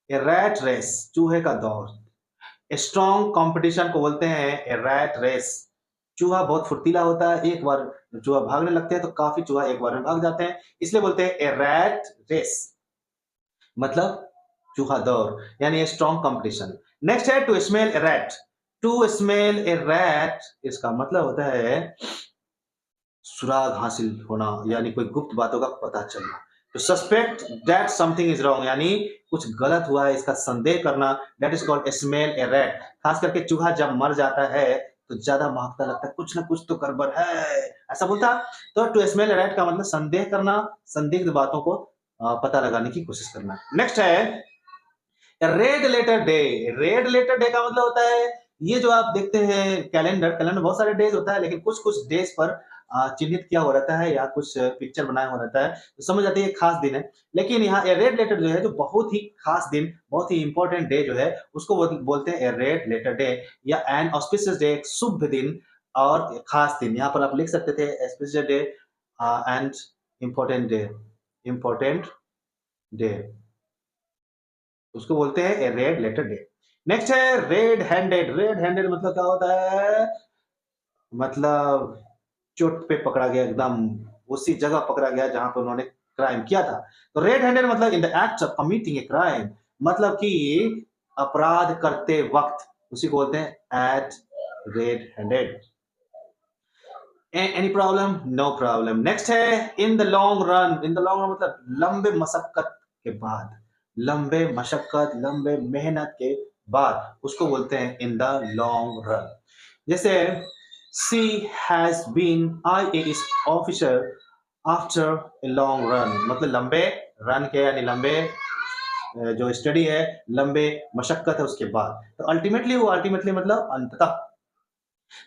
ए रैट रेस, चूहे का दौड़। स्ट्रॉन्ग कंपटीशन को बोलते हैं ए रैट रेस। चूहा बहुत फुर्तीला होता है, एक बार चूहा भागने लगते हैं तो काफी चूहा एक बार में भाग जाते हैं, इसलिए बोलते हैं ए रैट रेस, मतलब चूहा दौड़ यानी स्ट्रॉन्ग कंपटीशन। नेक्स्ट है to smell a rat. To smell a rat इसका मतलब होता है सुराग हासिल होना, यानी कोई गुप्त बातों का पता चलना। तो suspect that something is wrong, यानी कुछ गलत हुआ है इसका संदेह करना, that is called smell a rat. खास करके चूहा जब मर जाता है तो ज्यादा महकता लगता है, कुछ ना कुछ तो गड़बड़ है, ऐसा बोलता। तो टू स्मेल ए रैट का मतलब संदेह करना, संदिग्ध बातों को पता लगाने की कोशिश करना। नेक्स्ट है red letter day. Red letter day का मतलब होता है ये जो आप देखते हैं कैलेंडर, कैलेंडर बहुत सारे डेज होता है, लेकिन कुछ कुछ डेज पर चिन्हित किया हो रहता है या कुछ पिक्चर बनाया हो रहता है, तो समझ आती है खास दिन है। लेकिन यहाँ रेड लेटर जो है, जो बहुत ही खास दिन, बहुत ही इंपॉर्टेंट डे जो है, उसको बोलते हैं रेड लेटर डे या एन ऑस्पिशियस डे, एक शुभ दिन और खास दिन। यहाँ पर आप लिख सकते थे auspicious day and important day, important day, उसको बोलते हैं ए रेड लेटर डे। नेक्स्ट है रेड हैंडेड। रेड हैंडेड मतलब क्या होता है, मतलब चोट पे पकड़ा गया, एकदम उसी जगह पकड़ा गया जहां पर उन्होंने क्राइम किया था। तो रेड हैंडेड मतलब in the act of committing a crime, मतलब कि अपराध करते वक्त, उसी को बोलते हैं at red handed. Any problem? No problem. Next है in the long run. In the long run मतलब लंबे मशक्कत के बाद, लंबे मशक्कत, लंबे मेहनत के बाद, उसको बोलते हैं इन द लॉन्ग रन। जैसे she has been IAS officer after a long run, मतलब लंबे रन के यानी लंबे जो स्टडी है, लंबे मशक्कत है उसके बाद। तो अल्टीमेटली वो अल्टीमेटली मतलब अंततः।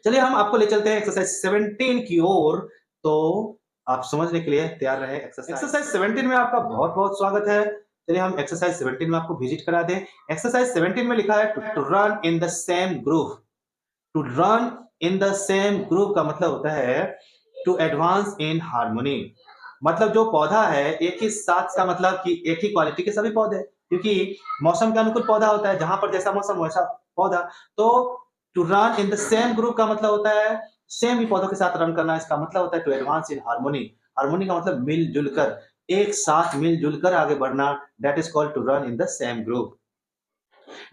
चलिए हम आपको ले चलते हैं एक्सरसाइज 17 की ओर, तो आप समझने के लिए तैयार रहे। एक्सरसाइज 17 में आपका बहुत बहुत स्वागत है। चलिए हम एक्सरसाइज 17 में आपको विजिट करा दें। एक्सरसाइज 17 में लिखा है to run in the same group. To run in the same group का मतलब होता है टू एडवांस इन हार्मोनी, मतलब जो पौधा है एक ही साथ का मतलब कि एक ही क्वालिटी के सभी पौधे, क्योंकि मौसम के अनुकूल पौधा होता है, जहां पर जैसा मौसम वैसा पौधा। तो to run in the same group का मतलब होता है सेम ही पौधों के साथ रन करना, इसका मतलब होता है to advance in harmony. Harmony का मतलब मिलजुल कर, एक साथ मिलजुल कर आगे बढ़ना, that is called to run in the same group.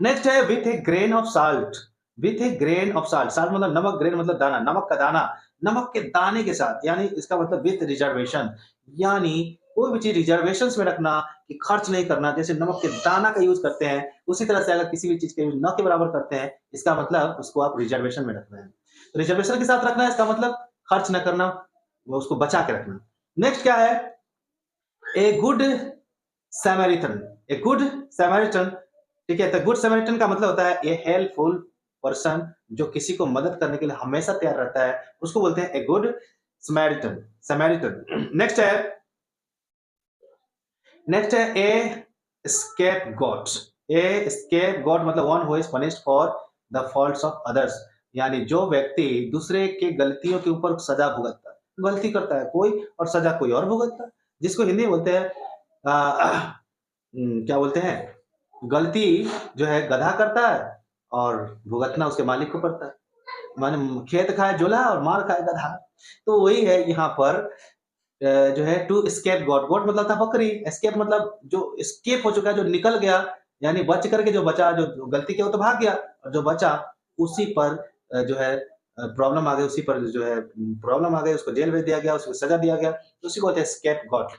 Next है with a grain of salt. With a grain of salt, salt मतलब नमक, ग्रेन मतलब दाना, नमक का दाना, नमक के दाने के साथ, यानी इसका मतलब विथ रिजर्वेशन, यानी कोई भी चीज रिजर्वेशंस में रखना कि खर्च नहीं करना, जैसे नमक के दाना का यूज करते हैं उसी तरह से अगर किसी भी चीज का यूज न के बराबर करते हैं, इसका मतलब उसको आप रिजर्वेशन में रखना है। तो रिजर्वेशन के साथ रखना है, इसका मतलब खर्च न करना, वो उसको बचा के रखना। नेक्स्ट क्या है, ए गुड सैमरिटन। ए गुड सैमरिटन, ठीक है, तो गुड सैमरिटन का मतलब होता है ए हेल्पफुल पर्सन, जो किसी को मदद करने के लिए हमेशा तैयार रहता है, उसको बोलते हैं a good Samaritan. Samaritan. Next है ए स्केप गॉट। ए स्केप गॉट मतलब one who is punished for the faults of others, यानी जो व्यक्ति दूसरे के गलतियों के ऊपर सजा भुगतता है। गलती करता है कोई और सजा कोई और भुगतता है, जिसको हिंदी में बोलते हैं क्या बोलते हैं, गलती जो है गधा करता है और भुगतना उसके मालिक को पड़ता है। माने खेत खाए जोला और मार खाए गधा। तो वही है यहाँ पर जो है टू स्केप गॉट। गॉट मतलब था बकरी, स्केप मतलब जो स्केप हो चुका है, जो निकल गया, यानी बच करके जो बचा, जो गलती किया वो तो भाग गया, और जो बचा उसी पर जो है प्रॉब्लम आ गई, उसी पर जो है प्रॉब्लम आ गई, उसको जेल भेज दिया गया, उसको सजा दिया गया, तो उसी को बोलते हैं स्केप गॉट।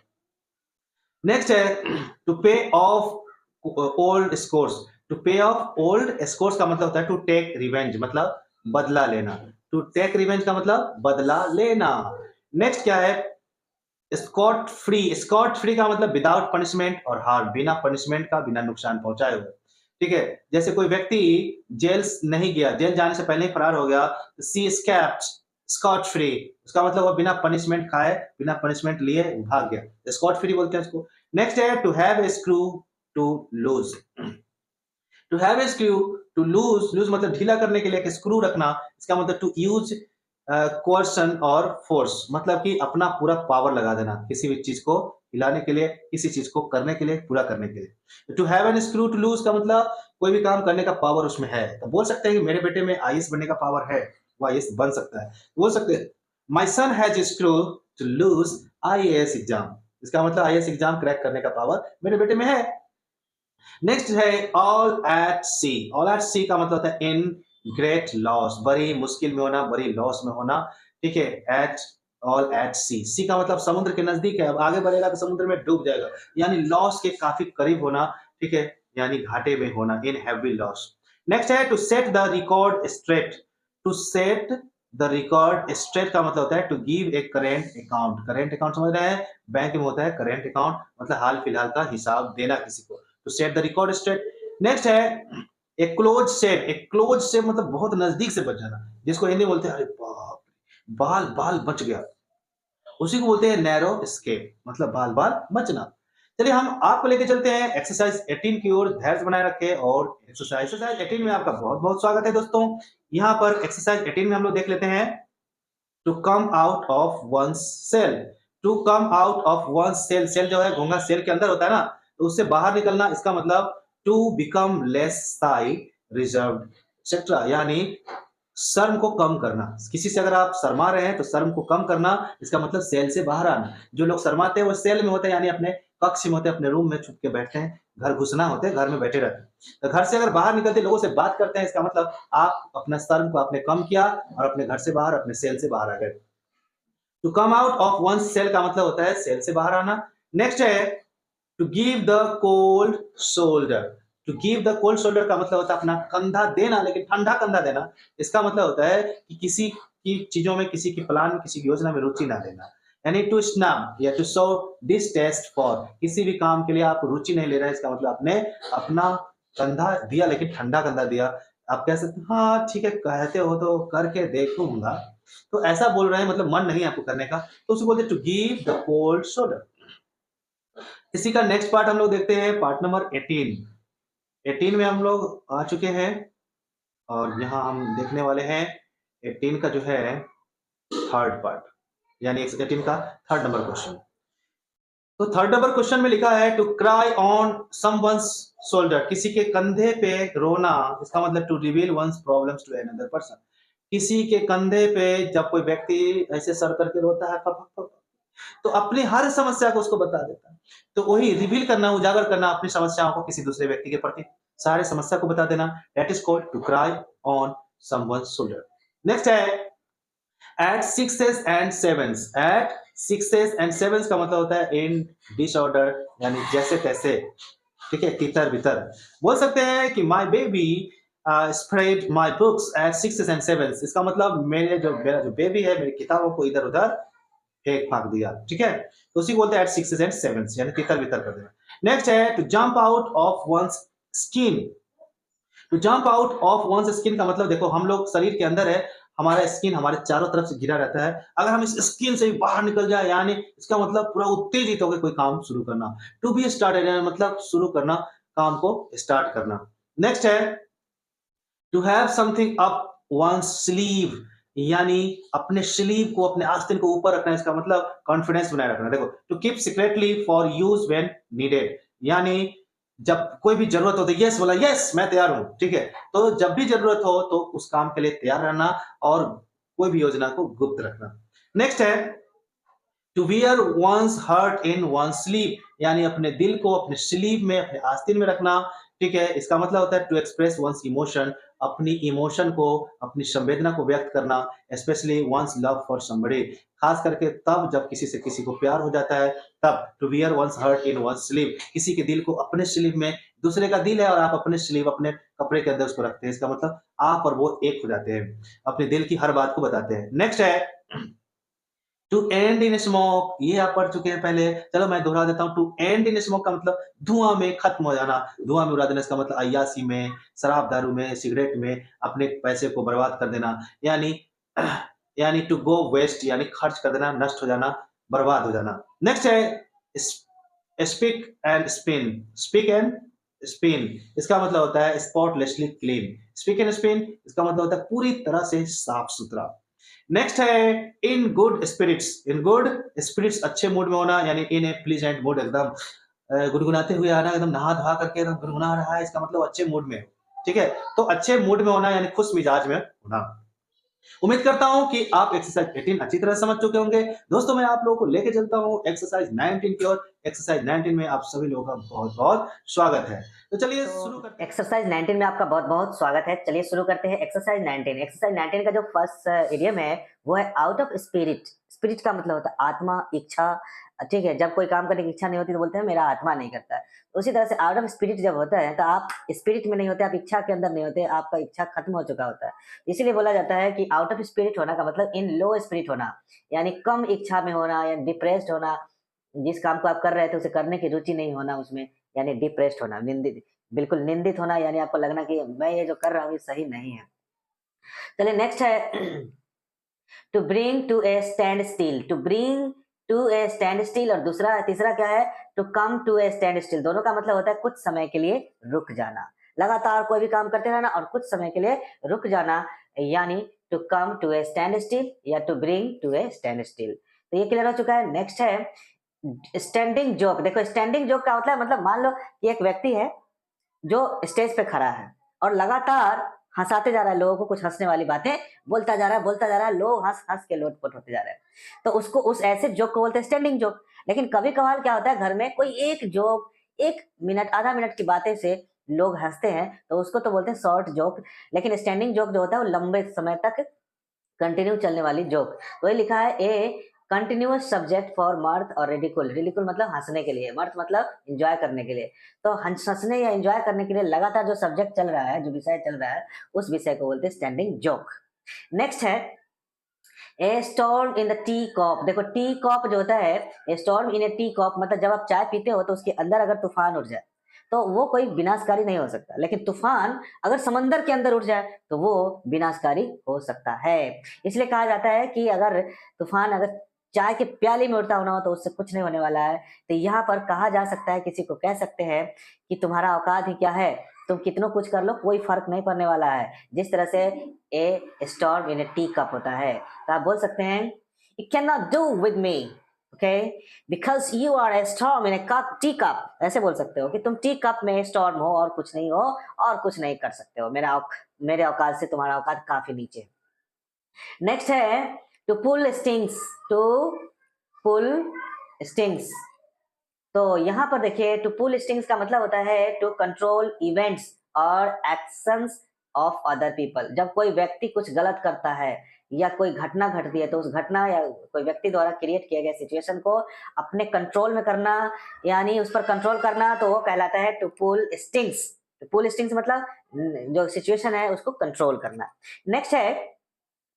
नेक्स्ट है टू पे ऑफ ओल्ड स्कोर्स। टू पे ऑफ ओल्ड स्कोर्स का मतलब होता है टू टेक रिवेंज, मतलब बदला लेना। टू टेक रिवेंज का मतलब बदला लेना। नेक्स्ट क्या है, स्कॉट फ्री। स्कॉट फ्री का मतलब विदाउट पनिशमेंट और हार्म, बिना पनिशमेंट का, बिना नुकसान पहुंचाए हुए। ठीक है, जैसे कोई व्यक्ति जेल नहीं गया, जेल जाने से पहले ही फरार हो गया, सी स्कैप्ड स्कॉट फ्री, उसका मतलब वो बिना पनिशमेंट खाए, बिना पनिशमेंट लिए भाग गया, स्कॉट फ्री बोलते हैं उसको। नेक्स्ट है to have a screw to loose. To have a screw to loose, loose मतलब ढीला करने के लिए, एक स्क्रू रखना, इसका मतलब टू यूज कोर्सन और फोर्स, मतलब कि अपना पूरा पावर लगा देना किसी भी चीज को हिलाने के लिए, किसी चीज को करने के लिए, पूरा करने के लिए। To have an screw to loose का मतलब कोई भी काम करने का पावर उसमें है। तो बोल सकते हैं कि मेरे बेटे में आईएएस बनने का पावर है, वो आईएएस बन सकता है। बोल सकते हैं my son has screw to loose IAS exam, इसका मतलब आईएएस एग्जाम क्रैक करने का पावर मेरे बेटे में है। नेक्स्ट है all at sea. All at sea का मतलब होता है इन ग्रेट लॉस, बड़ी मुश्किल में होना, बड़ी लॉस में होना। ठीक है, एट ऑल एट सी। सी का मतलब समुद्र के नजदीक है, अब आगे बढ़ेगा तो समुद्र में डूब जाएगा, यानी लॉस के काफी करीब होना। ठीक है, यानी घाटे में होना, इन हैवी लॉस। नेक्स्ट है to set the record straight. To set the record straight का मतलब होता है to give a current account. Current account समझ रहे हैं, बैंक में होता है करेंट अकाउंट, मतलब हाल फिलहाल का हिसाब देना किसी को, to set the record straight. Next है a close shape. A close shape मतलब बहुत नजदीक से बच जाना, जिसको हिंदी बोलते हैं अरे बाप रे, बाल बाल बच गया, उसी को बोलते हैं नैरो स्केप, मतलब बाल बाल बचना। चलिए हम आपको लेके चलते हैं एक्सरसाइज 18 की ओर, धैर्य बनाए रखें। और एक्सरसाइज 18 में आपका बहुत बहुत स्वागत है दोस्तों। यहाँ पर एक्सरसाइज 18 में हम लोग देख लेते हैं to come out of one shell. To come out of one shell, shell जो है घोंघा सेल के अंदर होता है ना, तो उससे बाहर निकलना, इसका मतलब टू बिकम लेस शाई रिजर्व्ड एक्सेट्रा, यानी शर्म को कम करना। किसी से अगर आप शर्मा रहे हैं तो शर्म को कम करना, इसका मतलब सेल से बाहर आना। जो लोग शर्माते हैं वो सेल में होते हैं, यानी अपने कक्ष में होते हैं, अपने रूम में छुप के बैठते हैं, घर घुसना होते हैं, घर में बैठे रहते हैं। तो घर से अगर बाहर निकलते लोगों से बात करते हैं, इसका मतलब आप अपना शर्म को आपने कम किया और अपने घर से बाहर, अपने सेल से बाहर आ गए। To come out of one shell का मतलब होता है सेल से बाहर आना। नेक्स्ट है to give the cold shoulder. To give the cold shoulder का मतलब होता है अपना कंधा देना, लेकिन ठंडा कंधा देना। इसका मतलब होता है कि किसी की चीजों में, किसी की प्लान में, किसी की योजना में रुचि ना लेना, यानी टू स्नब या टू शो डिसटेस्ट फॉर, किसी भी काम के लिए आप रुचि नहीं ले रहे हैं, इसका मतलब आपने अपना कंधा दिया लेकिन ठंडा कंधा दिया। आप कह सकते हैं हाँ ठीक है, कहते हो तो करके देखूंगा, तो ऐसा बोल रहे हैं, मतलब मन नहीं है आपको करने का, तो उसे बोलते to give the cold shoulder. इसी का नेक्स्ट पार्ट हम लोग देखते हैं, पार्ट नंबर 18। 18 में हम लोग आ चुके हैं और यहाँ हम देखने वाले हैं 18 का जो है थर्ड पार्ट, यानी 18 का थर्ड नंबर क्वेश्चन। तो थर्ड नंबर क्वेश्चन में लिखा है to cry on someone's shoulder, किसी के कंधे पे रोना, इसका मतलब to reveal one's problems to another person. किसी के कंधे पे जब कोई व्यक्ति ऐसे सर करके रोता है फप फप फप, तो अपनी हर समस्या को उसको बता देता है। तो वही रिवील करना, उजागर करना अपनी समस्याओं को किसी दूसरे व्यक्ति के प्रति, सारे समस्या को बता देना, that is called to cry on someone's shoulder. Next है at sixes and sevens. At sixes and sevens का मतलब होता है इन डिसऑर्डर, यानी जैसे तैसे, ठीक है, तितर बितर। बोल सकते हैं कि my baby spread my books at sixes and sevens, इसका मतलब मेरा जो बेबी है मेरी किताबों को इधर उधर फेंक फाक दिया, ठीक है। तो उसी को बोलते हैं एट सिक्सेस एंड सेवंस, यानी तितर बितर कर देना। नेक्स्ट है to jump out of one's skin. To jump out of one's skin का मतलब देखो, हम लोग शरीर के अंदर है, हमारा स्किन हमारे चारों तरफ से घिरा रहता है, अगर हम इस स्किन से भी बाहर निकल जाए, यानी इसका मतलब पूरा उत्तेजित होकर कोई काम शुरू करना। टू बी स्टार्टेड मतलब शुरू करना, काम को स्टार्ट करना। नेक्स्ट है to have something up one sleeve, यानी अपने स्लीव को, अपने आस्तीन को ऊपर रखना, इसका मतलब कॉन्फिडेंस बनाए रखना। देखो, to keep secretly for use when needed, यानी जब कोई भी जरूरत हो तो यस बोला, यस मैं तैयार हूं, ठीक है। तो जब भी जरूरत हो तो उस काम के लिए तैयार रहना और कोई भी योजना को गुप्त रखना। नेक्स्ट है to wear one's heart in one sleeve, यानी अपने दिल को अपने स्लीव में, अपने आस्तीन में रखना, ठीक है। इसका मतलब होता है टू एक्सप्रेस वंस इमोशन, अपनी इमोशन को, अपनी संवेदना को व्यक्त करना, specially one's love for somebody, खास करके तब जब किसी से किसी को प्यार हो जाता है, तब to wear one's heart in one sleeve, किसी के दिल को अपने स्लीव में, दूसरे का दिल है और आप अपने स्लीव अपने कपड़े के अंदर उसको रखते हैं, इसका मतलब आप और वो एक हो जाते हैं, अपने दिल की हर बात को बताते हैं। नेक्स्ट है टू एंड इन स्मोक, ये आप पढ़ चुके हैं पहले, चलो मैं दोहरा देता हूँ। टू एंड इन स्मोक का मतलब धुआं में खत्म हो जाना, धुआं में उड़ा देना, इसका मतलब अय्यासी में, शराब दारू में, सिगरेट में अपने पैसे को बर्बाद कर देना, यानी यानी टू गो वेस्ट, यानी खर्च कर देना, नष्ट हो जाना, बर्बाद हो जाना। नेक्स्ट है spick and spin. Spick and spin, इसका मतलब होता है spotlessly clean. Spick and spin इसका मतलब होता है पूरी तरह से साफ सुथरा। नेक्स्ट है in good spirits. In good spirits अच्छे मूड में होना, यानी इन ए प्लीजेंट मूड, एकदम गुनगुनाते हुए आना, एकदम नहा धोआ करके एकदम गुनगुना रहा है, इसका मतलब अच्छे मूड में, ठीक है। तो अच्छे मूड में होना यानी खुश मिजाज में होना। उम्मीद करता हूं कि आप एक्सरसाइज 18 अच्छी तरह समझ चुके होंगे। दोस्तों मैं आप लोगों को लेके चलता हूं एक्सरसाइज 19 की ओर। एक्सरसाइज 19 में आप सभी लोगों का बहुत बहुत स्वागत है। तो चलिए शुरू करते हैं। एक्सरसाइज 19 में आपका बहुत बहुत स्वागत है। चलिए शुरू करते हैं एक्सरसाइज 19। एक्सरसाइज 19 का जो फर्स्ट इडियम है वो है आउट ऑफ स्पिरिट। स्पिरिट का मतलब होता है आत्मा, इच्छा, ठीक है। जब कोई काम करने की इच्छा नहीं होती तो बोलते हैं मेरा आत्मा नहीं करता है। तो उसी तरह से आउट ऑफ स्पिरिट जब होता है तो आप स्पिरिट में नहीं होते, आप इच्छा के अंदर नहीं होते, आपका इच्छा खत्म हो चुका होता है। इसीलिए बोला जाता है कि आउट ऑफ स्पिरिट होना का मतलब इन लो स्पिरिट होना, यानी कम इच्छा में होना या डिप्रेस्ड होना। जिस काम को आप कर रहे थे उसे करने की रुचि नहीं होना उसमें, यानी डिप्रेस्ड होना, निंदित, बिल्कुल निंदित होना, यानी आपको लगना कि मैं ये जो कर रहा हूँ ये सही नहीं है। चलिए नेक्स्ट है to bring to a standstill. To bring to a standstill और तीसरा क्या है to come to a standstill. दोनों का मतलब होता है कुछ समय के लिए रुक जाना, लगातार कोई भी काम करते रहना और कुछ समय के लिए रुक जाना, यानी to come to a standstill या to bring to a standstill. तो ये क्लियर हो चुका है। नेक्स्ट है स्टैंडिंग जोक। देखो स्टैंडिंग जोक का मतलब मान लो कि एक व्यक्ति है जो स्टेज पे खड़ा है और लगातार हंसाते जा रहा है लोगों को, कुछ हंसने वाली बातें बोलता जा रहा है, लोग हंस हंस के लोटपोट होते जा रहे हैं। तो उसको, उस ऐसे जोक को बोलते हैं स्टैंडिंग जोक। लेकिन कभी कभार क्या होता है घर में कोई एक जोक, एक मिनट आधा मिनट की बातें से लोग हंसते हैं तो उसको तो बोलते हैं शॉर्ट जोक। लेकिन स्टैंडिंग जोक जो होता है वो लंबे समय तक कंटिन्यू चलने वाली जोक। वही लिखा है ए कंटिन्यूअस सब्जेक्ट फॉर मर्थ और रेडिकुल। रेडिकुल मतलब हंसने के लिए, मर्थ मतलब एंजॉय करने के लिए। तो हंसने या एंजॉय करने के लिए लगातार जो सब्जेक्ट चल रहा है, जो विषय चल रहा है, उस विषय को बोलते हैं स्टैंडिंग जोक। नेक्स्ट है ए storm in the tea cup. देखो टी कप जो होता है, ए storm in a tea cup मतलब जब आप चाय पीते हो तो उसके अंदर अगर तूफान उठ जाए तो वो कोई विनाशकारी नहीं हो सकता, लेकिन तूफान अगर समंदर के अंदर उठ जाए तो वो विनाशकारी हो सकता है। इसलिए कहा जाता है कि अगर तूफान अगर चाय के प्याले में उड़ता होना हो तो उससे कुछ नहीं होने वाला है। तो यहाँ पर कहा जा सकता है, किसी को कह सकते हैं कि तुम्हारा औकात ही क्या है, तुम कितनों कुछ कर लो कोई फर्क नहीं पड़ने वाला है। जिस तरह से a storm in a teacup होता है, तो आप बोल सकते हैं you can not do with me, okay, because you are a storm in a cup, teacup. ऐसे बोल सकते हो कि तुम टी कप में स्टॉर्म हो और कुछ नहीं हो और कुछ नहीं कर सकते हो, मेरे औकात से तुम्हारा औकात काफी नीचे। नेक्स्ट है to pull strings. To pull strings, तो यहां पर देखिए टू पुल स्टिंग्स का मतलब होता है टू कंट्रोल इवेंट्स और एक्शंस ऑफ अदर पीपल। जब कोई व्यक्ति कुछ गलत करता है या कोई घटना घटती है तो उस घटना या कोई व्यक्ति द्वारा क्रिएट किए गए सिचुएशन को अपने कंट्रोल में करना, यानी उस पर कंट्रोल करना, तो वो कहलाता है to pull strings. To pull strings मतलब जो सिचुएशन है उसको कंट्रोल करना। नेक्स्ट है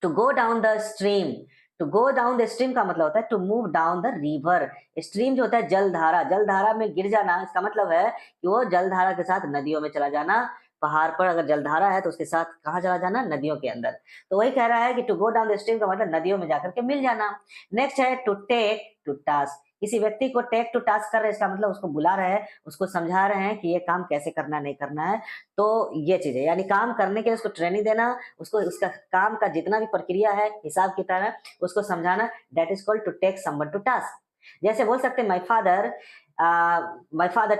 to go down the stream. To go down the stream का मतलब होता है to move down the river. Stream जो होता है जलधारा, जलधारा में गिर जाना, इसका मतलब है कि वो जलधारा के साथ नदियों में चला जाना। पहाड़ पर अगर जलधारा है तो उसके साथ कहाँ चला जाना, नदियों के अंदर। तो वही कह रहा है कि to go down the stream का मतलब नदियों में जाकर के मिल जाना। नेक्स्ट है टू टेक टू टास्क। किसी व्यक्ति को टेक टू टास्क कर रहे हैं, इसका मतलब उसको बुला रहे हैं, उसको समझा रहे हैं कि ये काम कैसे करना नहीं करना है। तो ये चीज है, यानी काम करने के लिए उसको ट्रेनिंग देना, उसको उसका काम का जितना भी प्रक्रिया है, हिसाब किताब है, उसको समझाना। That is called to take someone to task. जैसे बोल सकते हैं my father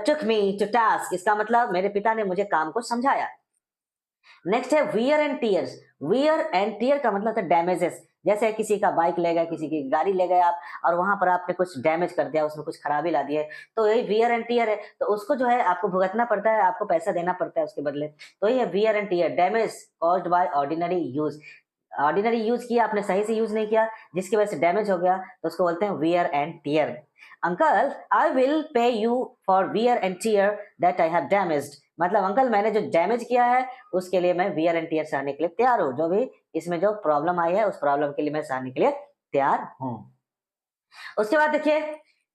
took me to task, इसका मतलब मेरे पिता ने मुझे काम को समझाया। नेक्स्ट है wear and tears. Wear and tear का मतलब है डैमेजेस। जैसे किसी का बाइक ले गए, किसी की गाड़ी ले गए आप, और वहां पर आपने कुछ डैमेज कर दिया, उसमें कुछ खराबी ला दी है, तो यही वियर एंड टीयर है। तो उसको जो है आपको भुगतना पड़ता है, आपको पैसा देना पड़ता है उसके बदले। तो ये wear and tear, damage caused by ordinary use. Ordinary use किया आपने, सही से यूज नहीं किया, जिसकी वजह से डैमेज हो गया, तो उसको बोलते हैं wear and tear. Uncle I will pay you for wear and tear that I have damaged. मतलब अंकल मैंने जो डैमेज किया है उसके लिए मैं वियर एंड टीयर सहने के लिए तैयार हूँ। जो भी इसमें जो प्रॉब्लम आई है उस प्रॉब्लम के लिए मैं सहने के लिए तैयार हूँ। उसके बाद देखिए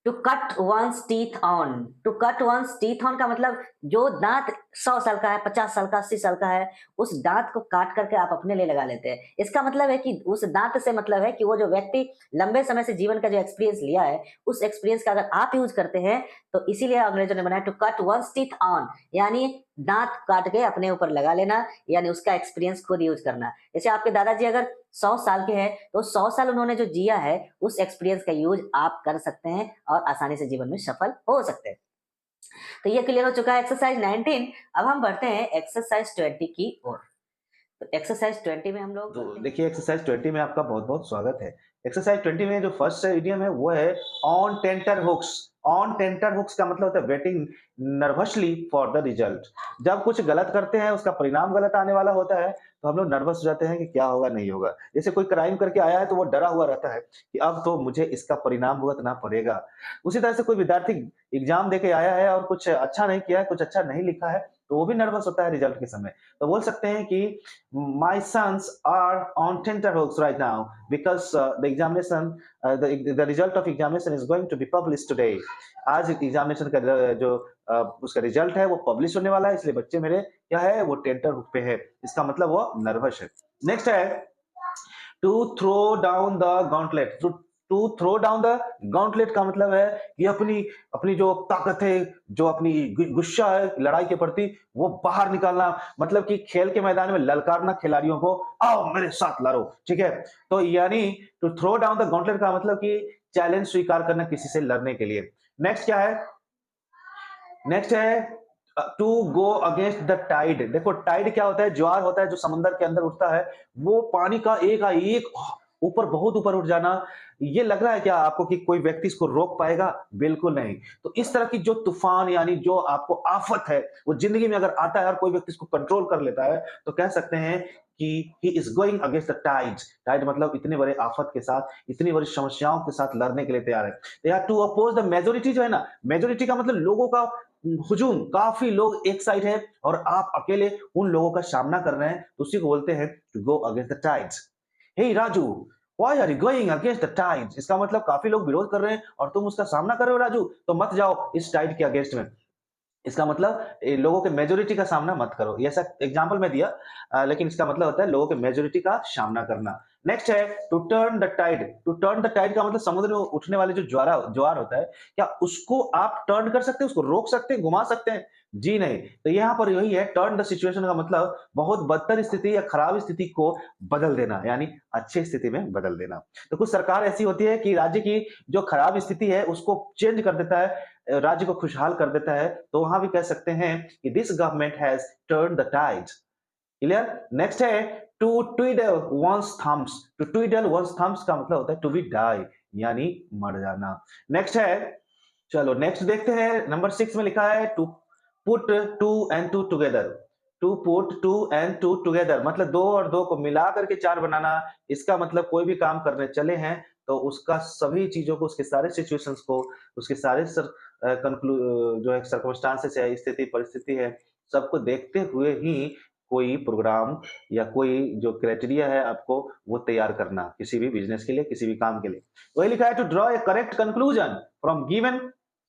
to cut one's teeth on. To cut one's teeth on का मतलब जो दांत 100 साल का है, 50 साल का, 80 साल का है, उस दांत को काट करके आप अपने लिए लगा लेते हैं। इसका मतलब है कि उस दांत से मतलब है कि वो जो व्यक्ति लंबे समय से जीवन का जो एक्सपीरियंस लिया है, उस एक्सपीरियंस का अगर आप यूज करते हैं, तो इसीलिए अंग्रेजों ने बनाया to cut one's teeth on, यानी दांत काट के अपने ऊपर लगा लेना, यानी उसका एक्सपीरियंस खुद यूज करना। जैसे आपके दादाजी अगर 100 साल के हैं, तो 100 साल उन्होंने जो जिया है उस एक्सपीरियंस का यूज आप कर सकते हैं और आसानी से जीवन में सफल हो सकते हैं। तो ये क्लियर हो चुका है एक्सरसाइज 19। अब हम बढ़ते हैं एक्सरसाइज 20 की ओर। तो एक्सरसाइज 20 में हम लोग तो देखिए एक्सरसाइज 20 में आपका बहुत बहुत स्वागत है। एक्सरसाइज 20 में जो फर्स्ट इडियम है वो है on tenterhooks. On tenterhooks का मतलब होता है waiting nervously for the result. जब कुछ गलत करते हैं, उसका परिणाम गलत आने वाला होता है, तो हम लोग नर्वस हो जाते हैं कि क्या होगा नहीं होगा। जैसे कोई क्राइम करके आया है तो वो डरा हुआ रहता है कि अब तो मुझे इसका परिणाम भुगतना पड़ेगा। उसी तरह से कोई विद्यार्थी एग्जाम दे के आया है और कुछ अच्छा नहीं किया है, कुछ अच्छा नहीं लिखा है, तो वो भी नर्वस होता है रिजल्ट के समय। तो बोल सकते हैं कि my sons are on tenterhooks right now because the examination the result of examination is going to be published today। आज एग्जामिनेशन का जो उसका रिजल्ट है वो पब्लिश होने वाला है, इसलिए बच्चे मेरे क्या है वो टेंटर हुक पे है। इसका मतलब वो नर्वस है। नेक्स्ट है to throw down the gauntlet. To throw down the gauntlet का मतलब है कि अपनी अपनी जो ताकत है, जो अपनी गुस्सा है लड़ाई के प्रति, वो बाहर निकालना। मतलब कि खेल के मैदान में ललकारना खिलाड़ियों को, आओ मेरे साथ लड़ो, ठीक है। तो यानी to throw down the gauntlet का मतलब कि चैलेंज स्वीकार करना किसी से लड़ने के लिए। नेक्स्ट क्या है? नेक्स्ट है to go against the tide. देखो टाइड क्या होता है? ज्वार होता है जो समुद्र के अंदर उठता है, वो पानी का एक ऊपर बहुत ऊपर उठ जाना। ये लग रहा है क्या आपको कि कोई व्यक्ति इसको रोक पाएगा? बिल्कुल नहीं। तो इस तरह की जो तूफान यानी जो आपको आफत है वो जिंदगी में अगर आता है और कोई व्यक्ति इसको कंट्रोल कर लेता है, तो कह सकते हैं कि he is going against the tide. Tide मतलब इतने बड़े आफत के साथ, इतनी बड़ी समस्याओं के साथ लड़ने के लिए तैयार है। तो यार टू अपोज द मेजोरिटी जो है ना, मेजोरिटी का मतलब लोगों का हुजूम, काफी लोग एक साइड है और आप अकेले उन लोगों का सामना कर रहे हैं, तो उसी को बोलते हैं to go against the tides. Hey Raju, why are you going against the tides? इसका मतलब काफी लोग विरोध कर रहे हैं और तुम उसका सामना कर रहे हो राजू, तो मत जाओ इस टाइड के अगेंस्ट में। इसका मतलब लोगों के मेजोरिटी का सामना मत करो। ये ऐसा एग्जांपल में दिया, लेकिन इसका मतलब होता है लोगों के मेजोरिटी का सामना करना। नेक्स्ट है to turn the tide. To turn the tide का मतलब समुद्र में उठने वाले जो ज्वार होता है, क्या उसको आप टर्न कर सकते हैं, उसको रोक सकते हैं, घुमा सकते हैं? जी नहीं। तो यहाँ पर यही है टर्न द सिचुएशन का मतलब बहुत बदतर स्थिति या खराब स्थिति को बदल देना, यानी अच्छी स्थिति में बदल देना। तो कुछ सरकार ऐसी होती है कि राज्य की जो खराब स्थिति है उसको चेंज कर देता है, राज्य को खुशहाल कर देता है। तो वहां भी कह सकते हैं कि this government has turn the tide. Clear? Next है to twiddle one's thumbs. To twiddle one's thumbs का मतलब होता है टू बी डाई, यानी मर जाना। नेक्स्ट है, चलो नेक्स्ट देखते हैं, नंबर 6 में लिखा है to put two and two together. To put two and two together मतलब 2 और 2 को मिला करके 4 बनाना। इसका मतलब कोई भी काम करने चले हैं, तो उसका सभी चीज़ों को, उसके सारे सिचुएशंस को, उसके सारे जो है सर्कमस्टांसेस है, स्थिति, परिस्थिति है, सबको देखते हुए ही कोई प्रोग्राम या कोई जो क्राइटेरिया है आपको वो तैयार करना, किसी भी बिज़नेस के लिए, किसी भी काम के लिए। वही लिखा है to draw a correct conclusion from given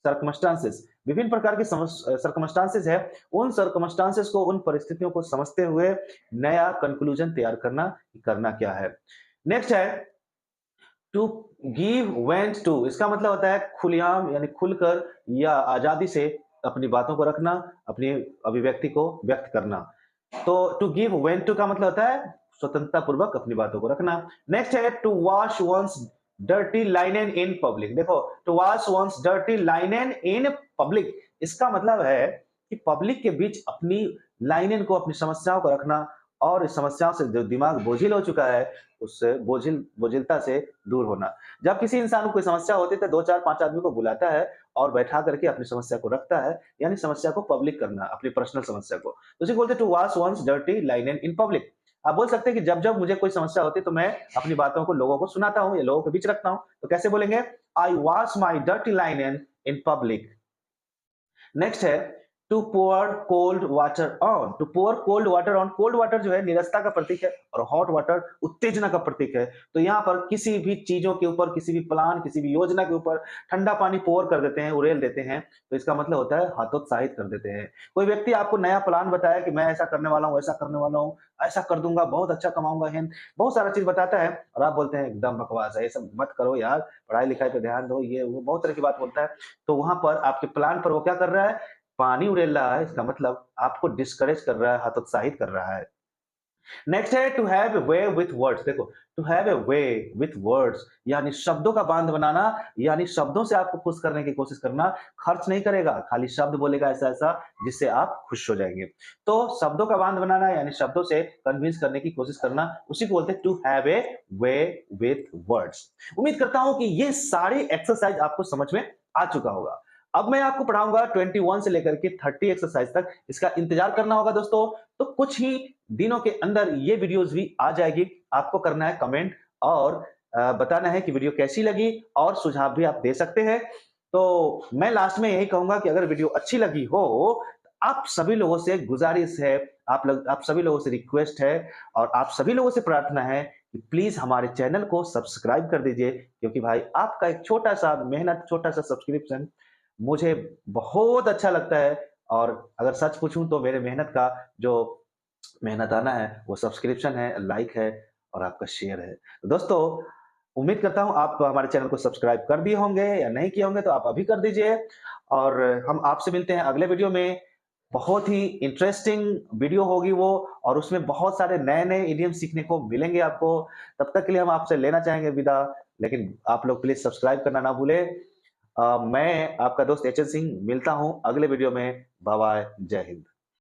circumstances. विभिन्न प्रकार के सर्कमस्टांसेस है, उन सर्कमस्टांसेस को, उन परिस्थितियों को समझते हुए नया कंक्लूजन तैयार करना, करना क्या है। नेक्स्ट है टू गिव वेंट टू, इसका मतलब होता है खुलेआम यानी खुलकर या आजादी से अपनी बातों को रखना, अपनी अभिव्यक्ति को व्यक्त करना। तो टू गिव वेंट टू का मतलब होता है स्वतंत्रता पूर्वक अपनी बातों को रखना। नेक्स्ट है to wash one's dirty linen in public. देखो, to wash one's dirty linen in public, इसका मतलब है कि पब्लिक के बीच अपनी लाइनेन को, अपनी समस्याओं को रखना और इस समस्याओं से जो दिमाग बोझिल हो चुका है, उससे बोझिलता से दूर होना। जब किसी इंसान को कोई समस्या होती है तो 2, 4, 5 आदमी को बुलाता है और बैठा करके अपनी समस्या को रखता है, यानी समस्या को पब्लिक करना, अपनी पर्सनल समस्या को। तो उसे बोलते हैं to wash one's dirty linen in public. आप बोल सकते हैं कि जब-जब मुझे कोई समस्या होती है तो मैं अपनी बातों को लोगों को सुनाता हूँ या लोगों के बीच रखता हूँ। तो कैसे बोलेंगे? I wash my dirty linen in public. Next है to pour cold water on. To pour cold water on, cold water जो है नीरसता का प्रतीक है और हॉट वाटर उत्तेजना का प्रतीक है। तो यहाँ पर किसी भी चीजों के ऊपर, किसी भी प्लान, किसी भी योजना के ऊपर ठंडा पानी पोर कर देते हैं, उड़ेल देते हैं, तो इसका मतलब होता है हतोत्साहित कर देते हैं। कोई व्यक्ति आपको नया प्लान बताया कि मैं ऐसा करने वाला हूँ, ऐसा करने वाला हूँ, ऐसा कर दूंगा, बहुत अच्छा कमाऊंगा, है बहुत सारा चीज बताता है और आप बोलते हैं एकदम बकवास है, ये सब मत करो यार, पढ़ाई लिखाई पे ध्यान दो, ये वो बहुत तरह की बात बोलता है। तो वहां पर आपके प्लान पर वो क्या कर रहा है? पानी उड़ेल रहा है। इसका मतलब आपको डिस्करेज कर रहा है, हतोत्साहित कर रहा है। नेक्स्ट है to have a way with words. देखो, to have a way with words यानी शब्दों का बांध बनाना, यानी शब्दों से आपको खुश करने की कोशिश करना। खर्च नहीं करेगा, खाली शब्द बोलेगा ऐसा ऐसा जिससे आप खुश हो जाएंगे। तो शब्दों का बांध बनाना यानी शब्दों से कन्विंस करने की कोशिश करना, उसी को बोलते हैं to have a way with words. उम्मीद करता हूं कि ये सारी एक्सरसाइज आपको समझ में आ चुका होगा। अब मैं आपको पढ़ाऊंगा 21 से लेकर के 30 एक्सरसाइज तक। इसका इंतजार करना होगा दोस्तों। तो कुछ ही दिनों के अंदर ये वीडियोस भी आ जाएगी। आपको करना है कमेंट और बताना है कि वीडियो कैसी लगी और सुझाव भी आप दे सकते हैं। तो मैं लास्ट में यही कहूंगा कि अगर वीडियो अच्छी लगी हो, तो आप सभी लोगों से गुजारिश है, आप सभी लोगों से रिक्वेस्ट है और आप सभी लोगों से प्रार्थना है कि प्लीज हमारे चैनल को सब्सक्राइब कर दीजिए, क्योंकि भाई आपका एक छोटा सा मेहनत, छोटा सा सब्सक्रिप्शन मुझे बहुत अच्छा लगता है। और अगर सच पूछूं तो मेरे मेहनत का जो मेहनताना है वो सब्सक्रिप्शन है, लाइक है और आपका शेयर है। तो दोस्तों, उम्मीद करता हूँ आप हमारे चैनल को सब्सक्राइब कर दिए होंगे, या नहीं किए होंगे तो आप अभी कर दीजिए। और हम आपसे मिलते हैं अगले वीडियो में। बहुत ही इंटरेस्टिंग वीडियो होगी वो, और उसमें बहुत सारे नए-नए इडियम सीखने को मिलेंगे आपको। तब तक के लिए हम आपसे लेना चाहेंगे विदा, लेकिन आप लोग प्लीज़ सब्सक्राइब करना ना भूलें। मैं आपका दोस्त एचएन सिंह मिलता हूँ अगले वीडियो में। बाय बाय, जय हिंद।